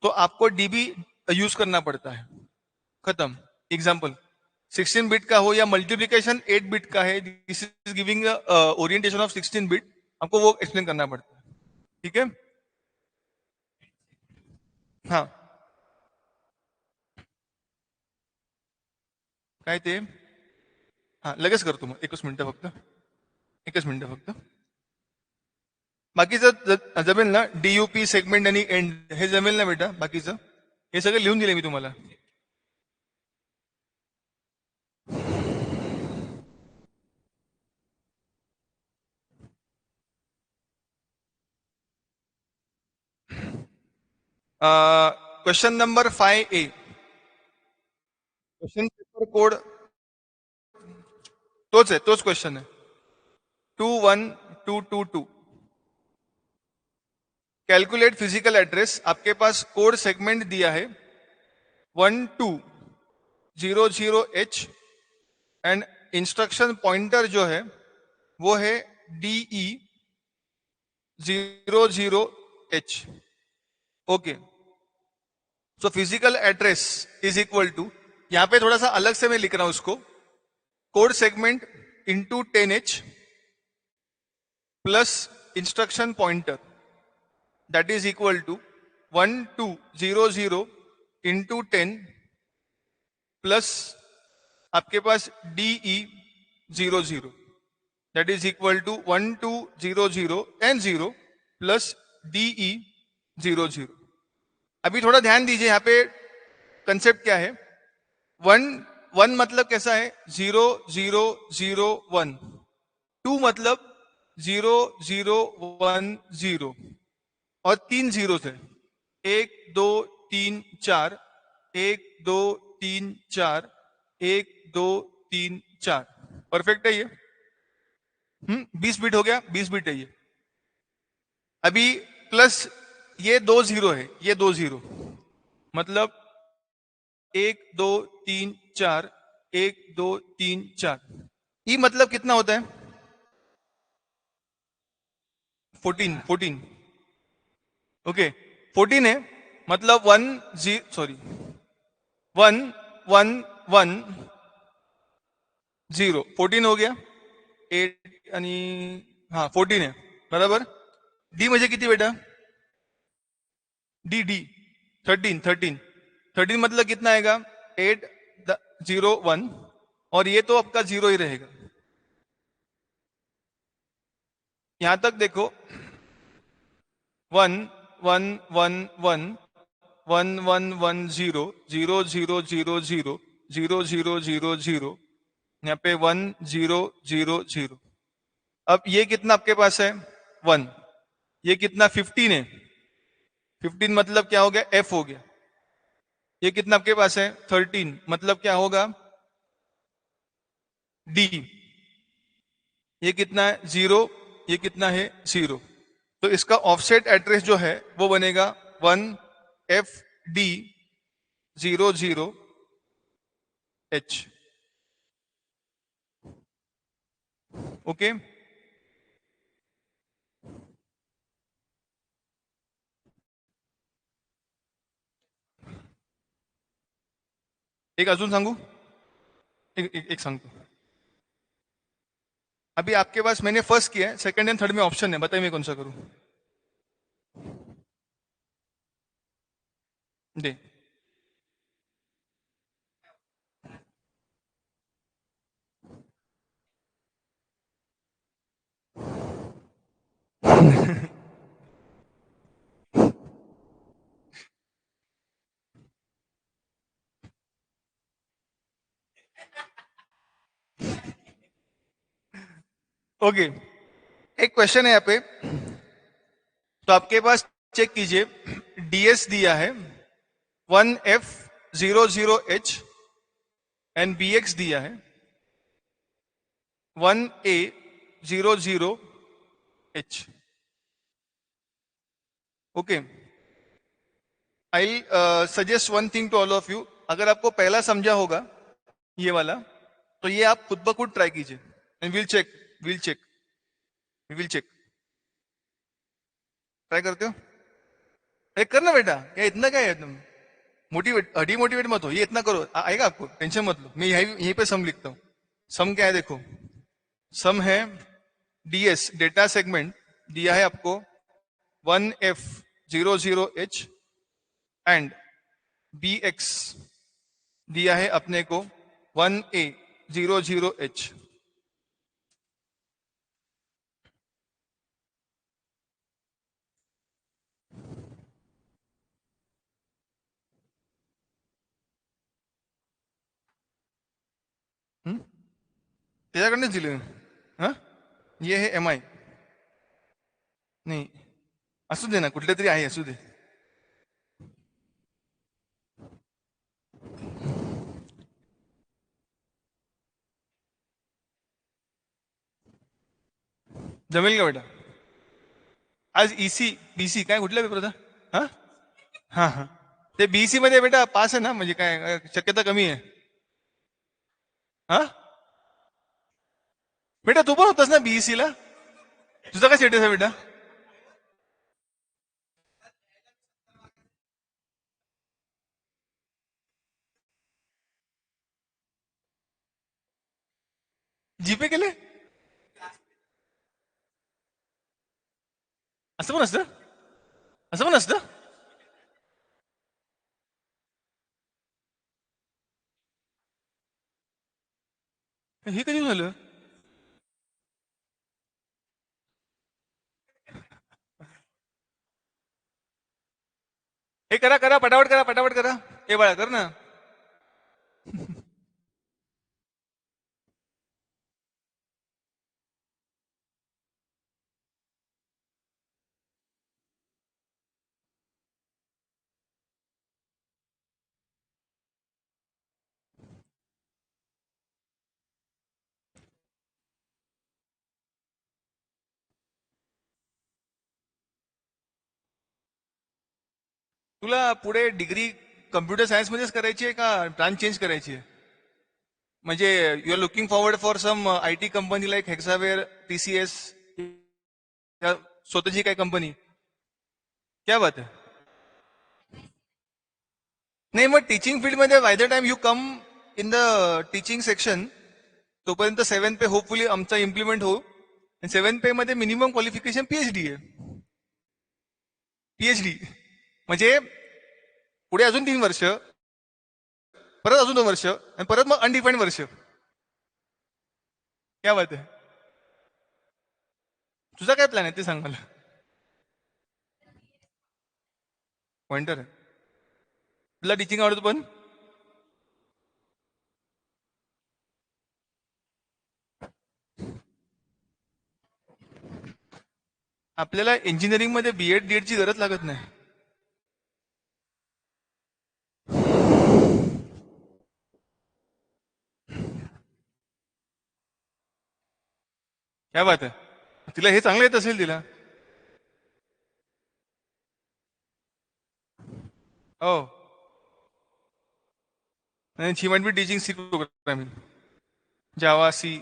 तो आपको डीबी यूज करना पड़ता है, खत्म। एग्जाम्पल 16 बिट का हो या मल्टीप्लीकेशन 8 बिट का है, this is giving orientation of 16 bit, आपको वो एक्सप्लेन करना पड़ता है, ठीक है? हाँ, काय ते? हा, लगेच करतो मग, एकच मिनिटं फक्त, एकच मिनिटं फक्त. बाकीचं जमेल ना? डीयूपी, सेगमेंट आणि एंड हे जमेल ना बेटा? बाकीचं हे सगळं लिहून दिले मी तुम्हाला. Question number 5A, question paper code तोच आहे, तोच क्वेश्चन है, 21222. कैलकुलेट फिजिकल एड्रेस, आपके पास कोड सेगमेंट दिया है 1200H, एंड इंस्ट्रक्शन पॉइंटर जो है वो है DE00H, okay. So physical address is equal to, यहां पे थोड़ा सा अलग से मैं लिख रहा हूं उसको, code segment into 10H plus instruction pointer, that is equal to 1200 into 10 plus आपके पास DE00, that is equal to 1200 and 0 plus DE00. अभी थोड़ा ध्यान दीजिए, यहाँ पे कंसेप्ट क्या है? वन, वन मतलब कैसा है? 0001. टू मतलब 0010, और 3 जीरो है, 1 2 3 4, 1 2 3 4, 1 2 3 4, परफेक्ट है ये? 20 बिट हो गया, 20 बिट है ये. अभी प्लस ये 2 जीरो है, ये 2 जीरो, मतलब 1 2 3 4, 1 2 3 4. ई मतलब कितना होता है? 14. ओके, 14 है, मतलब 1 1 1 0, 14 हो गया. 8 आणि हाँ 14 है, बराबर. डी म्हणजे किती बेटा? डी डी 13 मतलब कितना आएगा? 8 0 1, और ये तो आपका 0 ही रहेगा. यहां तक देखो, 1 1 1 1 1 1 1 0 0 0 0 0 0 यहाँ पे 1 0 0 0. अब ये कितना आपके पास है? 1. ये कितना? 15 है. 15 मतलब क्या हो गया? एफ हो गया. ये कितना आपके पास है? 13, मतलब क्या होगा? डी. ये कितना है? 0. ये कितना है? 0. तो इसका ऑफसेट एड्रेस जो है वो बनेगा 1FD00H, ओके. एक अजून सांगू, एक सांगतो. अभी आपके पास मैंने फर्स्ट किया है, सेकंड एंड थर्ड में ऑप्शन है, बताइए मैं कौन सा करूं? दे। ओके, एक क्वेश्चन है यहाँ पे, तो आपके पास चेक कीजिए, डीएस दिया है 1F00H एंड बीएक्स दिया है 1A00H। Okay, I suggest one thing to all of you, अगर आपको पहला समझा होगा ये वाला, तो ये आप खुद ब खुद ट्राई कीजिए, and will check, will check. Try करते हो? एक करना बेटा, क्या इतना क्या है तुम, मोटिवेट डिमोटिवेट मत हो, ये इतना करो, आएगा आपको, टेंशन मत लो, मैं यहीं पे सम लिखता हूँ। सम क्या है देखो, सम है डीएस डेटा सेगमेंट दिया है आपको 1F00H एंड BX दिया है अपने को 1A00H। त्याच्याकडनंच दिले हा, ये है MI, नाही असू दे ना, कुठले तरी आहे, असू दे। जमेल का बेटा? आज ईसी बीसी काय कुठल्या पेपर होता? हा हा हा, ते बीसी मध्ये बेटा पास आहे ना, म्हणजे काय शक्यता कमी आहे? हा बेटा, तू पण होतास ना बीईसी ला, तुझा काय स्टेटस आहे बेटा? जीपे केले? असं पण असतं? असं पण असतं? हे कधी झालं? हे करा करा, पटापट करा, पटापट करा, हे बाळा कर ना। तुला पुढे डिग्री कम्प्युटर सायन्स मध्येच करायची आहे का ब्रांच चेंज करायची आहे? म्हणजे you are looking forward for some IT company like Hexaware, TCS, या स्वतःची काय कंपनी? क्या बात आहे. नाही, मग टीचिंग फील्ड मध्ये by the time you come in the teaching section, तोपर्यंत 7 पे होपफुली आमचा इम्प्लिमेंट होऊ. 7 पे मध्ये मिनिमम क्वालिफिकेशन PhD आहे. PhD म्हणजे पुढे अजून 3 वर्ष, परत अजून 2 वर्ष, आणि परत मग अनडिफाईंड वर्ष. क्या बात आहे. तुझा काय प्लॅन आहे ते सांग मला. पॉइंटर आहे तुला, टीचिंग आवडतो पण. आपल्याला इंजिनिअरिंग मध्ये BEd DEd ची गरज लागत नाही. क्या बात आहे, तिला हे चांगलं येत असेल तिला. हो, she might be teaching C programming, Java, C.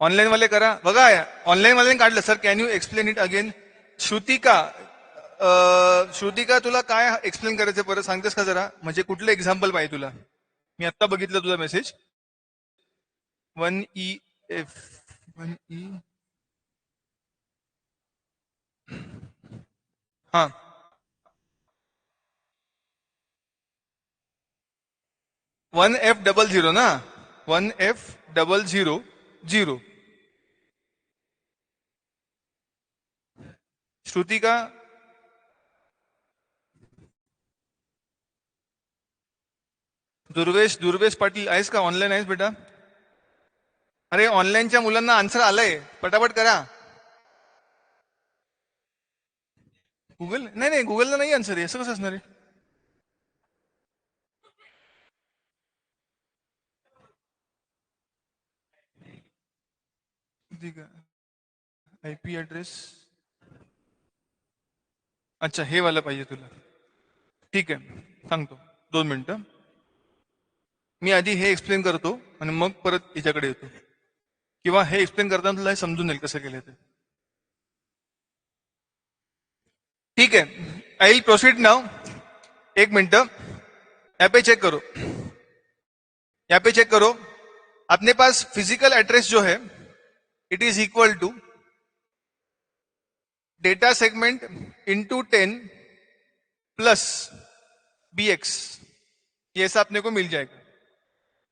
Online वाले करा बघा, ऑनलाईन वाले काढलं. Sir can you explain it again? Shrutika, Shrutika तुला काय एक्सप्लेन करायचं परत सांगतेस का जरा, म्हणजे कुठलं एक्झाम्पल पाहिजे तुला? मी आता बघितलं तुझा मेसेज. 1EF 1E. हा 1F00 ना, 1F00. श्रुतिका दुर्वेश पाटील आहेस का? ऑनलाईन आहेस बेटा? अरे ऑनलाईनच्या मुलांना आन्सर आलंय, पटापट करा. गुगल नाही नाही, गुगलला नाही आन्सर आहे, असं कसं असणार आहे? ठीक आहे. IP ऍड्रेस, अच्छा हे वाला पाहिजे तुला. ठीक आहे, सांगतो, 2 मिनिटं. मी आधी हे एक्सप्लेन करतो आणि मग परत हिच्याकडे येतो, किंवा हे एक्सप्लेन करताना तुला हे समजून येईल कसं केलं ते. ठीक आहे, I will proceed now. 1 minute, यहाँ पे चेक करो, यहाँ पे चेक करो. अपने पास फिजिकल एड्रेस जो है it is equal to data segment into 10 plus BX. ये ऐसा अपने को मिल जाएगा.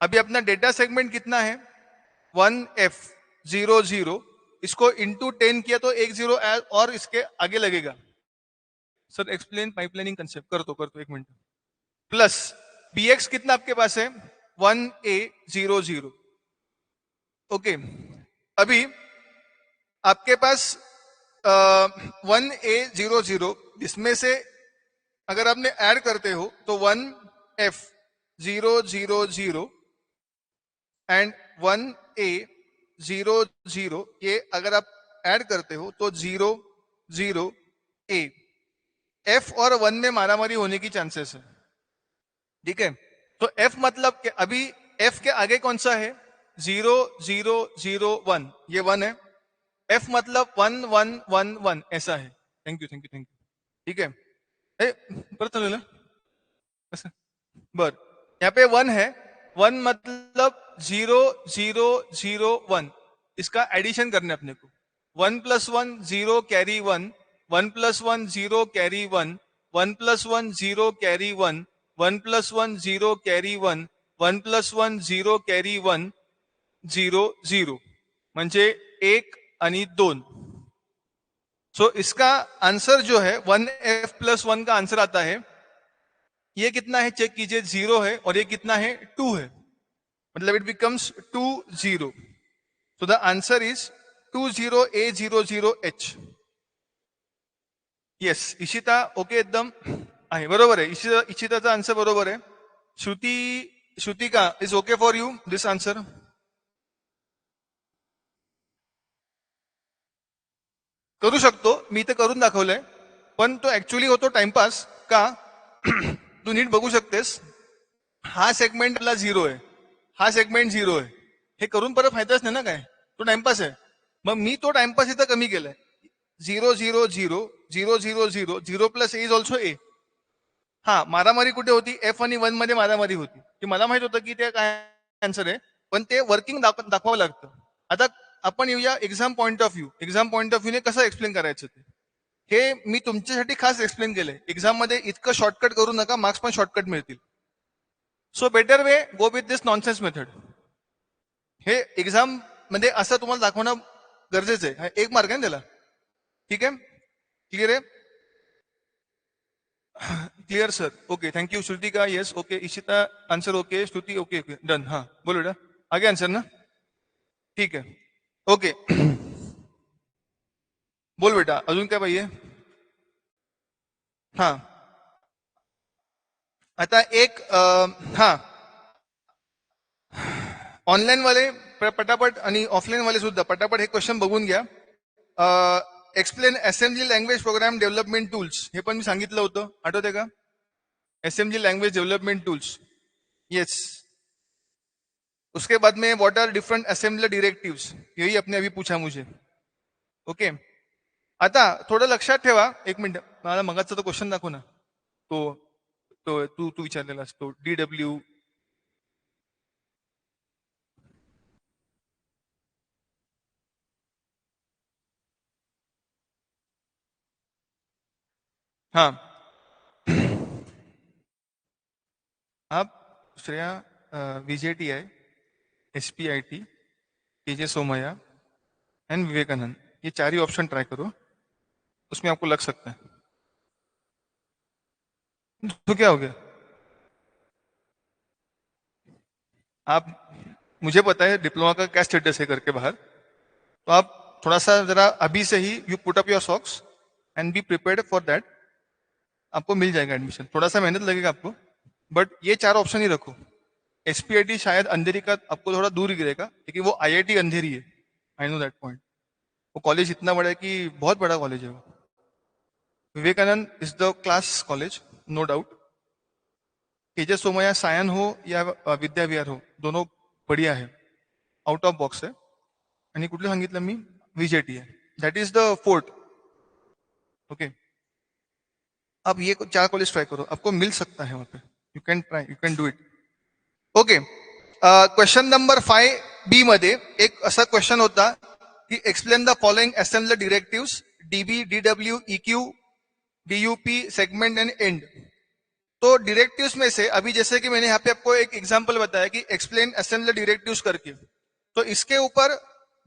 अभी अपना डेटा सेगमेंट कितना है? 1F00. इसको इंटू 10 किया तो 1 0 और इसके आगे लगेगा. Sir explain pipelining concept. करतो 1 मिनट. प्लस BX कितना आपके पास है? 1A00. ओके, अभी आपके पास 1A00, इसमें से अगर आपने ऐड करते हो तो 1F000 एंड 1A00, ये अगर आप ऐड करते हो तो 00A. F और 1 में मारामारी होने की चांसेस है. ठीक है, तो F मतलब कि अभी F के आगे कौन सा है? 0001, ये 1 है. F मतलब 1111, ऐसा है. Thank you. ठीक है, परत चालू कसं? बर, यहाँ पे 1 है. 1 मतलब 0001, इसका एडिशन करना है अपने को. 1+1 0 carry 1, 1+1 0 carry 1, 1+1 0 carry 1, 1+1 0 carry 1, 1+1 0 carry 1, 0 0, म्हणजे 1 आणि 2. सो इसका आंसर जो है 1F+1 का आंसर आता है. ये कितना है चेक कीजिए, 0 है, और ये कितना है? 2 है, मतलब it becomes 2 0. So the answer is 20A00H. Yes, Ishita okay एकदम आहे, बरोबर आहे. इशिताचा आन्सर बरोबर आहे. Shrutika is okay for you this answer? करू शकतो मी, ते करून दाखवलंय, पण तो ऍक्च्युअली होतो टाइमपास का? तू नीट बघू शकतेस, हा सेगमेंटला 0 आहे, हा सेगमेंट 0 आहे. हे करून परत फायदाच नाही ना काय, तो टाइमपास आहे. मग मी तो टाइमपास इथं कमी केलाय. 0 0 0 0 0 0 0 plus A is also a. हा, मारामारी कुठे होती? F आणि 1 मध्ये मारामारी होती, की मला माहित होतं की ते काय आन्सर आहे, पण ते वर्किंग दाखवावं लागतं. आता आपण येऊया exam point of view. Exam point of व्ह्यूने कसं एक्सप्लेन करायचं ते, हे मी तुमच्यासाठी खास एक्सप्लेन केलंय. एक्झाम मध्ये इतकं शॉर्टकट करू नका, मार्क्स पण शॉर्टकट मिळतील. So better way go with this nonsense method. हे एक्झाम मध्ये असं तुम्हाला दाखवणं गरजेचं आहे. 1 मार्क आहे ना त्याला. ठीक आहे, क्लिअर आहे? Clear sir, okay thank you. Shrutika yes okay, Ishita answer okay, Shruti okay okay done. हाँ बोलो बेटा, आगे आंसर ना. ठीक आहे, ओके. बोल बेटा, अजून काय पाहिजे? हा, आता एक हा, ऑनलाईन वाले पटापट आणि ऑफलाईन वाले सुद्धा पटापट हे क्वेश्चन बघून घ्या. Explain assembly language program development tools, हे पण मी सांगितलं होतं, आठवते का? Assembly language development tools, yes. उसके बाद में what are different assembly directives, यही अपने अभी पूछा मुझे. ओके, आता थोडं लक्षात ठेवा, एक मिनिट, मला मगाचा तो क्वेश्चन दाखव ना, तो तो तू तू विचारलेलास तो DW. हाँ, आप Shreya, VJTI, SPIT, KJ Somaiya and Vivekanand, ये चार ही ऑप्शन ट्राई करो, उसमें आपको लग सकता है। तो क्या हो गया? आप, मुझे पता है डिप्लोमा का क्या स्टेटस है करके बाहर, तो आप थोड़ा सा जरा अभी से ही you put up your socks and be prepared for that, आपको मिल जाएगा एडमिशन। थोड़ा सा मेहनत लगेगा आपको, बट ये चार ऑप्शन ही रखो। SPIT शायद अंधेरी का आपको थोड़ा दूर ही गिरेगा, लेकिन वो IIT अंधेरी है, आई नो दैट पॉइंट। वो कॉलेज इतना बड़ा है कि बहुत बड़ा कॉलेज है वो। Vivekanand is the class college, no doubt. KJ Somaiya Sion हो या विद्या विहार हो, दोनों बढ़िया है, आउट ऑफ बॉक्स आहे. आणि कुठलं सांगितलं मी? VJT आहे, that is the fourth. Okay, अब ये चार कॉलेज ट्राई करो, आपको मिल सकता है वहां पे, you can try, you can do it. Okay, question number 5B मध्ये एक असा क्वेश्चन होता कि explain the following assembly directives DB, DW, EQ, DUP, segment and end. तो डिरेक्टिव्स में से अभी जैसे कि मैंने यहाँ पे आपको एक एग्जांपल बताया कि एक्सप्लेन असेंबली डिरेक्टिव्स करके, तो इसके ऊपर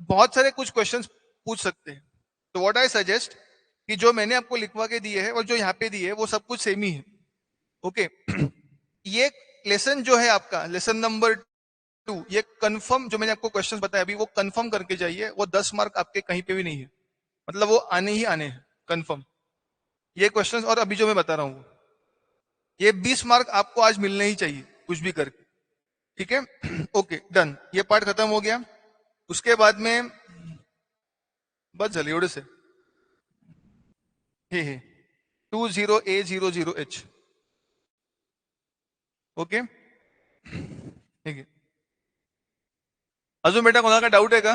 बहुत सारे कुछ क्वेश्चंस पूछ सकते हैं. तो व्हाट आई सजेस्ट कि जो मैंने आपको लिखवा के दिए है और जो यहाँ पे दिए है वो सब कुछ सेम ही है. ओके, ये लेसन जो है आपका लेसन नंबर 2, ये कंफर्म जो मैंने आपको क्वेश्चंस बताया अभी, वो कंफर्म करके जाइए. वो 10 मार्क आपके कहीं पे भी नहीं है, मतलब वो आने ही आने हैं कंफर्म ये क्वेश्चंस. और अभी जो मैं बता रहा हूँ ये 20 मार्क आपको आज मिलने ही चाहिए कुछ भी करके. ठीक है, ओके डन, ये पार्ट खत्म हो गया. उसके बाद में बस झालं एवढंच आहे. हे 20A00H. ओके, ठीक आहे. अजून बेटा कोणाला काय डाऊट आहे का?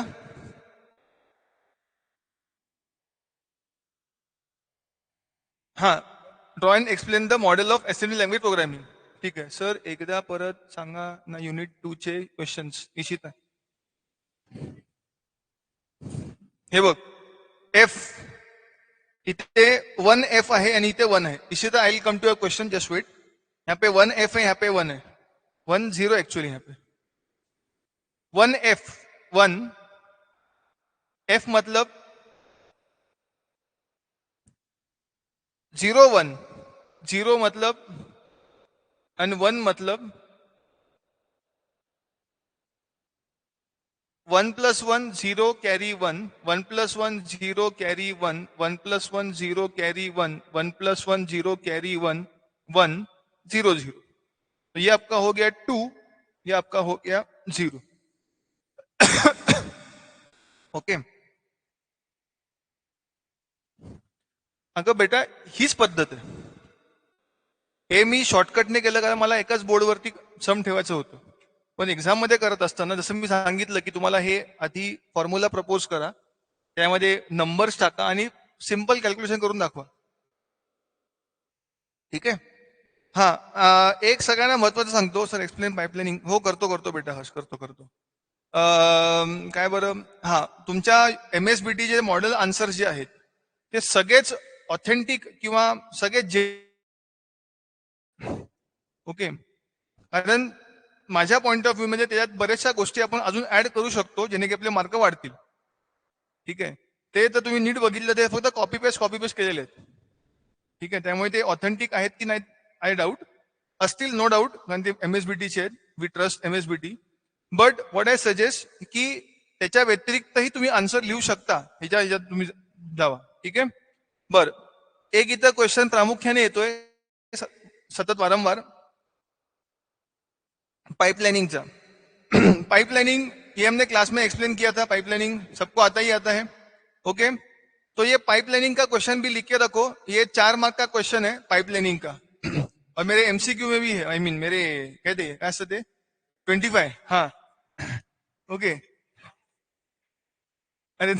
हा, draw and explain the model of assembly language programming. ठीक आहे सर, एकदा परत सांगा ना युनिट 2 चे क्वेश्चन्स. निशिता, हे बघ, एफ इथे 1F आहे आणि इथे 1 आहे. Ishita, I will come to a question, just wait. यहाँ पे 1F है, यहाँ पे 1 है, 1-0 एक्चुअली यहाँ पे. 1F, 1F मतलब 0-1, 0 मतलब एंड 1 मतलब 1+1 0 कैरी 1, 1+1 0 कैरी 1, 1+1 0 कैरी 1, 1+1 0 कैरी 1, 1 0 0. तो ये आपका हो गया 2, ये आपका हो गया 0. ओके, अगं बेटा हीच पद्धत आहे. हे मी शॉर्टकटने केलं कारण मला एकाच बोर्डवरती सम ठेवायचं होतं. पण एक्झाम मध्ये करत असताना जसं मी सांगितलं की तुम्हाला हे आधी फॉर्म्युला प्रपोज करा, त्यामध्ये नंबर्स टाका आणि सिंपल कॅल्क्युलेशन करून दाखवा. ठीक आहे. हा, एक सगळ्यांना महत्वाचं सांगतो सर, एक्सप्लेन पाईपलाईनिंग. हो करतो करतो बेटा, हर्ष करतो करतो. काय बरं, हा तुमच्या MSBT जे मॉडेल आन्सर जे आहेत ते सगळेच ऑथेंटिक किंवा सगळेच जे, ओके, कारण माझ्या पॉईंट ऑफ व्ह्यू मध्ये त्याच्यात बऱ्याचशा गोष्टी आपण अजून ऍड करू शकतो जेणे की आपले मार्क वाढतील. ठीक आहे, ते तर तुम्ही नीट बघितलं, ते फक्त कॉपी पेस्ट केलेले आहेत. ठीक आहे, त्यामुळे ते ऑथेंटिक आहेत की नाहीत आय डाऊट. असतील नो डाऊट, कारण ते MSBTचे आहेत, we trust MSBT. But what I suggest की त्याच्या व्यतिरिक्तही तुम्ही आन्सर लिहू शकता, ह्याच्यात तुम्ही जावा. ठीक आहे, बर. एक इथं क्वेश्चन प्रामुख्याने येतोय सतत वारंवार, पाइपलाइनिंग. पाइपलाइनिंग ये हमने क्लास में एक्सप्लेन किया था, पाइपलाइनिंग सबको आता ही आता है. ओके, तो ये पाइपलाइनिंग का क्वेश्चन भी लिख के रखो, ये 4 मार्क का क्वेश्चन है पाइपलाइनिंग का. और मेरे MCQ में भी है, आई मीन मेरे कहते ऐसे थे 25. हाँ, ओके. अरे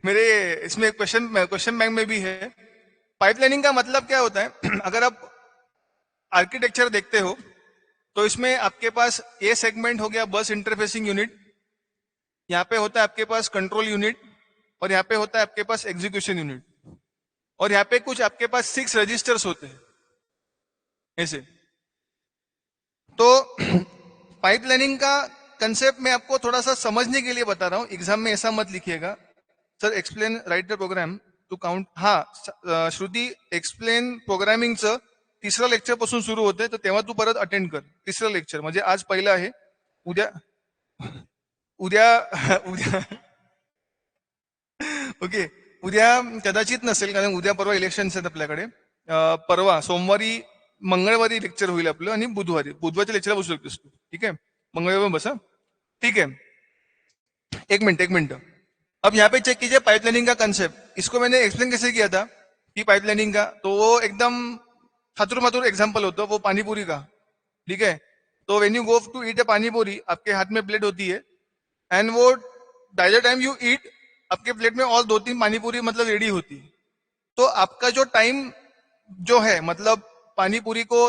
मेरे इसमें क्वेश्चन बैंक में भी है। पाइपलाइनिंग का मतलब क्या होता है? अगर आप आर्किटेक्चर देखते हो तो इसमें आपके पास ए सेगमेंट हो गया बस इंटरफेसिंग यूनिट, यहाँ पे होता है आपके पास कंट्रोल यूनिट, और यहाँ पे होता है आपके पास एग्जीक्यूशन यूनिट, और यहाँ पे कुछ आपके पास 6 रजिस्टर्स होते हैं ऐसे। तो पाइपलाइनिंग का कंसेप्ट मैं आपको थोड़ा सा समझने के लिए बता रहा हूं, एग्जाम में ऐसा मत लिखिएगा sir explain write the program to count. हा श्रुती, एक्सप्लेन प्रोग्रामिंगचं तिसऱ्या लेक्चर पासून सुरू होते, तर तेव्हा तू परत अटेंड कर तिसरं लेक्चर, म्हणजे आज पहिलं आहे, उद्या उद्या उद्या ओके, उद्या कदाचित नसेल कारण उद्या परवा इलेक्शन्स आहेत आपल्याकडे। परवा सोमवारी मंगळवारी लेक्चर होईल आपलं, आणि बुधवारच्या लेक्चरला बसू शकतोस तू, ठीक है? मंगळवार बस, ठीक है? एक मिनट। अब यहाँ पे चेक कीजिए पाइपलाइनिंग का कंसेप्ट, इसको मैंने एक्सप्लेन कैसे किया था कि पाइपलाइनिंग का, तो वो एकदम खातुर मातुर एग्जाम्पल होता वो पानीपुरी का, ठीक है? तो when you go to eat a panipuri, आपके हाथ में प्लेट होती है, एंड वो by the time you eat आपके प्लेट में और 2-3 पानीपुरी मतलब रेडी होती है। तो आपका जो टाइम जो है मतलब पानीपुरी को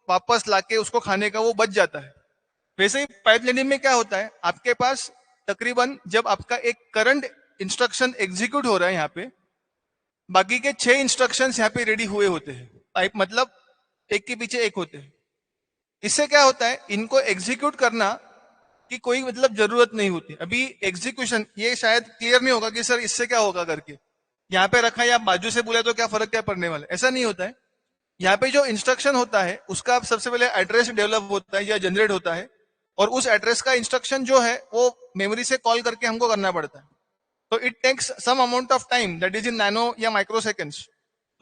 वापस लाके उसको खाने का वो बच जाता है। वैसे ही पाइपलाइनिंग में क्या होता है, आपके पास तकरीबन जब आपका एक करंट इंस्ट्रक्शन एग्जीक्यूट हो रहा है यहाँ पे, बाकी के 6 इंस्ट्रक्शंस यहाँ पे रेडी हुए होते हैं। पाइप मतलब एक के पीछे एक होते हैं। इससे क्या होता है, इनको एग्जीक्यूट करना की कोई मतलब जरूरत नहीं होती। अभी एग्जीक्यूशन ये शायद क्लियर नहीं होगा कि सर इससे क्या होगा करके, यहाँ पे रखा या बाजू से बोला तो क्या फर्क क्या पड़ने वाला है, ऐसा नहीं होता है। यहाँ पे जो इंस्ट्रक्शन होता है उसका सबसे पहले एड्रेस डेवलप होता है या जनरेट होता है, और उस एड्रेस का इंस्ट्रक्शन जो है वो मेमोरी से कॉल करके हमको करना पड़ता है। तो it takes some amount of time that is in nano या माइक्रो सेकेंड्स।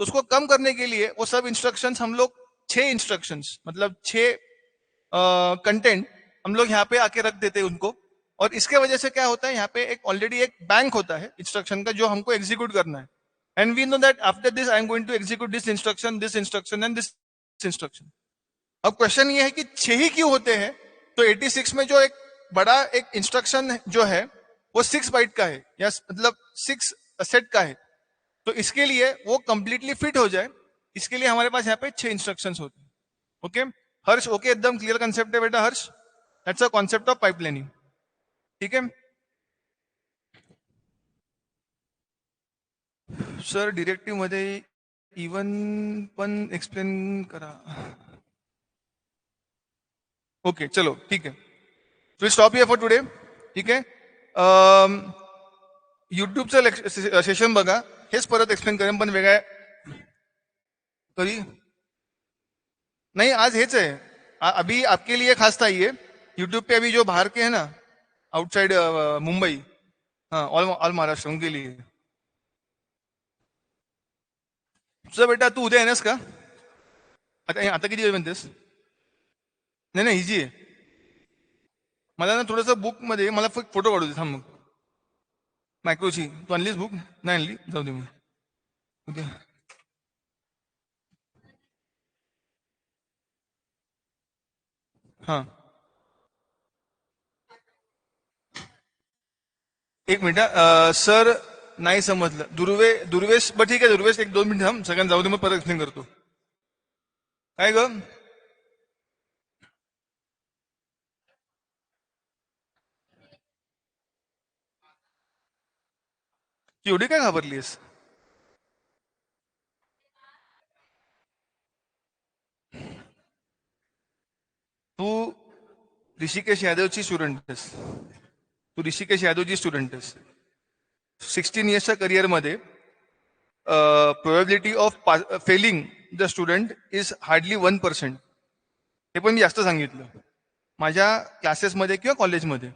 तो उसको कम करने के लिए वो सब इंस्ट्रक्शंस हम लोग 6 इंस्ट्रक्शंस मतलब 6 कंटेंट हम लोग यहाँ पे आके रख देते हैं उनको। और इसके वजह से क्या होता है, यहाँ पे एक ऑलरेडी एक बैंक होता है इंस्ट्रक्शन का जो हमको एग्जीक्यूट करना है, and we know that after this I am going to execute this instruction and this instruction. अब क्वेश्चन ये है कि 6 ही क्यों होते हैं? तो 86 में जो एक बड़ा एक इंस्ट्रक्शन जो है वो 6 बाइट का है, या मतलब 6 सेट का है। तो इसके लिए वो कंप्लीटली फिट हो जाए, इसके लिए हमारे पास यहाँ पे 6 इंस्ट्रक्शंस होते हैं। ओके हर्ष, ओके एकदम क्लियर कंसेप्ट है बेटा Harsh, that's a concept of pipelining, ठीक है? सर डिरेक्टिव्ह मध्ये इवन पण एक्सप्लेन करा। ओके चलो ठीक है, will stop here for today, ठीक है? युट्यूबचं सेशन बघा, हेच परत एक्सप्लेन करेन पण वेगळ्या कधी नहीं, आज हेच है। अभी आपके लिए खास था ये, यूट्यूब पे अभी जो बाहर के हैं ना, आउटसाइड मुंबई, हाँ ऑल ऑल महाराष्ट्र उनके लिए। तुझा बेटा तू उद्या येण्यास का? आता आता किती वेळ म्हणतेस? नाही नाही इझी आहे, मला ना थोडंसं बुक मध्ये मला फोटो काढू दे, थांब मग मायक्रोची तू आणलीस बुक? नाही आणली, जाऊ दे मग, ओके। हाँ एक मिनिट सर, नाही समजलं दुर्वेश, बरं ठीक आहे दुर्वेश, एक 2 मिनिट थांब, सगळ्यांना जाऊ दे मग परत एक्सप्लेन करतो। काय ग, तू एवढी काय घाबरलीस? तू ऋषिकेश यादवची स्टुडंट आहेस, तू ऋषिकेश यादवची स्टुडंट आहेस। 16 इयर्सच्या करिअरमध्ये probability of failing the student is hardly 1%। हे पण मी जास्त सांगितलं माझ्या क्लासेसमध्ये किंवा कॉलेजमध्ये।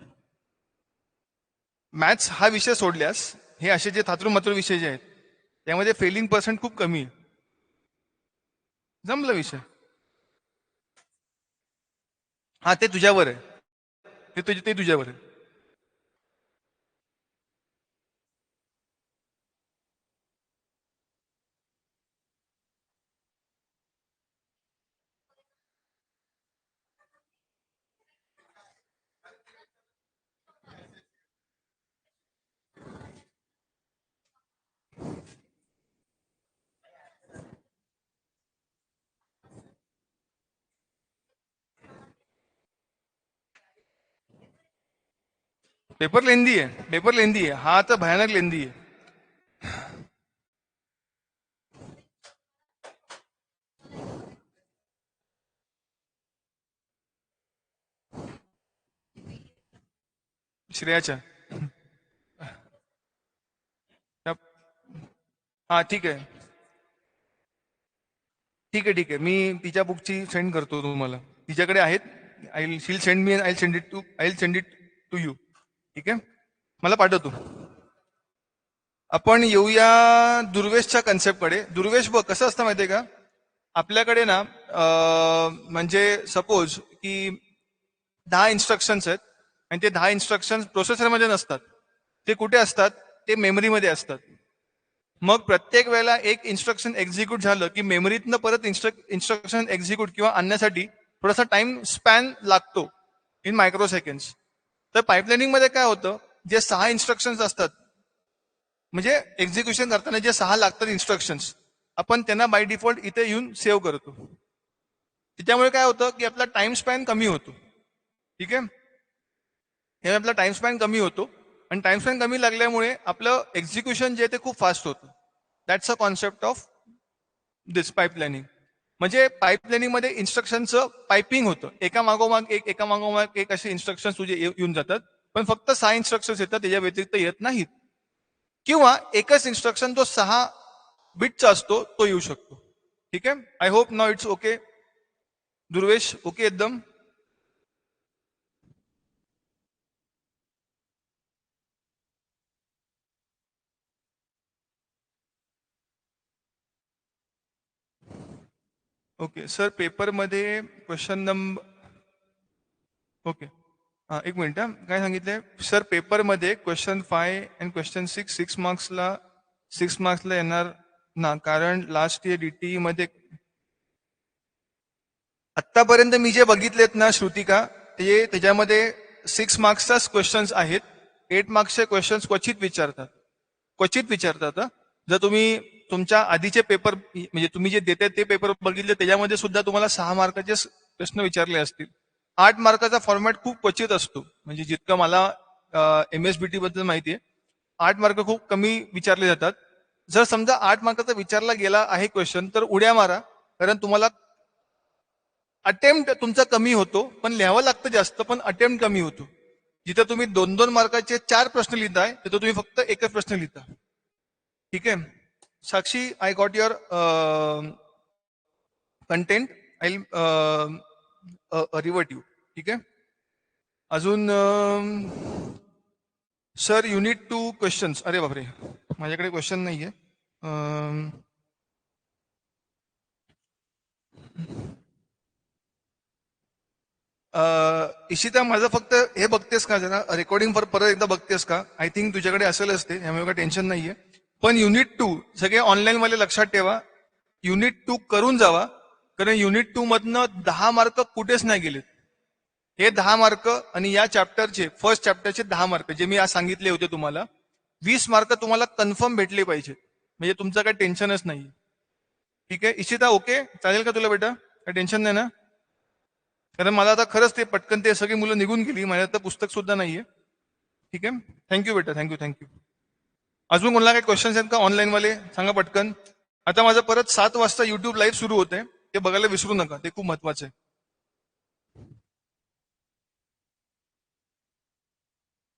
मॅथ्स हा विषय सोडल्यास हे असे जे थातुरमातुर विषय जे आहेत त्यामध्ये फेलिंग पर्सेंट खूप कमी आहे, जमलं विषय। हा ते तुझ्यावर आहे, ते तुझ्यावर आहे। पेपर लेंदी है, पेपर लेंदी है, हा तर भयानक लेंदी है. श्रेयाच्या. हा ठीक आहे, ठीक आहे, ठीक आहे. मी तिच्या बुकची सेंड करतो तुम्हाला. तिच्याकडे आहेत. I she'll send me I send it to you. ठीक आहे, मला पाठवतो. आपण येऊया दुर्वेशच्या कन्सेप्टकडे. दुर्वेश बघ कसं असतं माहितीये का, आपल्याकडे ना म्हणजे सपोज की 10 इन्स्ट्रक्शन्स आहेत आणि ते 10 इन्स्ट्रक्शन्स प्रोसेसरमध्ये नसतात. ते कुठे असतात? ते मेमरीमध्ये असतात. मग प्रत्येक वेळेला एक इन्स्ट्रक्शन एक्झिक्यूट झालं की मेमरीतनं परत इन्स्ट्रक्शन एक्झिक्यूट किंवा आणण्यासाठी थोडासा टाइम स्पॅन लागतो इन मायक्रो सेकंड्स. तर पाईपलाईनिंग मध्ये काय होतं, जे 6 इन्स्ट्रक्शन्स असतात म्हणजे एक्झिक्युशन करताना जे 6 लागतात इन्स्ट्रक्शन्स, आपण त्यांना बाय डिफॉल्ट इथे येऊन सेव्ह करतो. त्याच्यामुळे काय होतं की आपला टाइम स्पॅन कमी होतो. ठीक आहे, हे आपला टाइम स्पॅन कमी होतो आणि टाइम स्पॅन कमी लागल्यामुळे आपलं एक्झिक्युशन जे ते खूप फास्ट होतं. That's a concept of this pipelining. म्हणजे पाईपलाईनिंग मध्ये इन्स्ट्रक्शनचं पायपिंग होतं, एका मागोमाग एक, एका मागोमाग एक असे इन्स्ट्रक्शन तुझे येऊन जातात. पण फक्त 6 इन्स्ट्रक्शन्स येतात, त्याच्या व्यतिरिक्त येत नाहीत. किंवा एकच इन्स्ट्रक्शन जो 6 बिटचा असतो तो येऊ शकतो. ठीक आहे, I hope now it's okay. Durvesh okay एकदम. ओके सर, पेपरमध्ये क्वेश्चन नंबर, ओके एक मिनिट हा. काय सांगितलंय सर, पेपरमध्ये क्वेश्चन 5 अँड क्वेश्चन 6 6 मार्क्सला येणार ना, कारण लास्ट इयर डीटी मध्ये आतापर्यंत मी जे बघितलेत ना श्रुतिका, ते त्याच्यामध्ये 6 मार्क्सचाच क्वेश्चन्स आहेत. 8 मार्क्सचे क्वेश्चन्स क्वचित विचारतात. जर तुम्ही तुमच्या आधीचे पेपर म्हणजे तुम्ही जे देते ते पेपर बघितले, त्याच्यामध्ये सुद्धा तुम्हाला 6 मार्काचे प्रश्न विचारले असतील. 8 मार्काचा फॉर्मॅट खूप क्वचित असतो. म्हणजे जितकं मला MSBT बद्दल माहिती आहे, 8 मार्क खूप कमी विचारले जातात. जर समजा 8 मार्काचा विचारला गेला आहे क्वेश्चन, तर उड्या मारा, कारण तुम्हाला अटेम्प्ट तुमचा कमी होतो, पण लिहावं लागतं जास्त, पण अटेम्प्ट कमी होतो. जिथे तुम्ही 2-2 मार्काचे 4 प्रश्न लिहिताय, तिथे तुम्ही फक्त एकच प्रश्न लिहिता. ठीक आहे Sakshi, I got your content. I revert you. ठीक आहे, अजून सर युनिट 2 क्वेश्चन्स. अरे बापरे, माझ्याकडे क्वेश्चन नाहीये. इशिता, माझं फक्त हे बघतेस का, जरा रेकॉर्डिंग परत एकदा बघतेस का? आय थिंक तुझ्याकडे असेलच ते, त्यामुळे काही टेन्शन नाहीये. पण युनिट 2 सगळे ऑनलाईन वाले लक्षात ठेवा, युनिट 2 करून जावा, कारण युनिट 2 मधनं 10 मार्क कुठेच नाही गेलेत. हे 10 मार्क आणि या चॅप्टरचे फर्स्ट चॅप्टरचे 10 मार्क जे मी आज सांगितले होते तुम्हाला, 20 मार्क तुम्हाला कन्फर्म भेटले पाहिजे. म्हणजे तुमचं काही टेन्शनच नाही. ठीक आहे इशिता, ओके चालेल का तुला बेटा? काही टेन्शन नाही ना? कारण मला आता खरंच ते पटकन ते सगळी मुलं निघून गेली, माझ्या तर पुस्तक सुद्धा नाहीये. ठीक आहे, थँक्यू बेटा, थँक्यू. अजून कोणाला काही क्वेश्चन्स आहेत का ऑनलाईन वाले? सांगा पटकन. आता माझं परत 7 वाजता युट्यूब लाईव्ह सुरू होते, ते बघायला विसरू नका, ते खूप महत्वाचं आहे.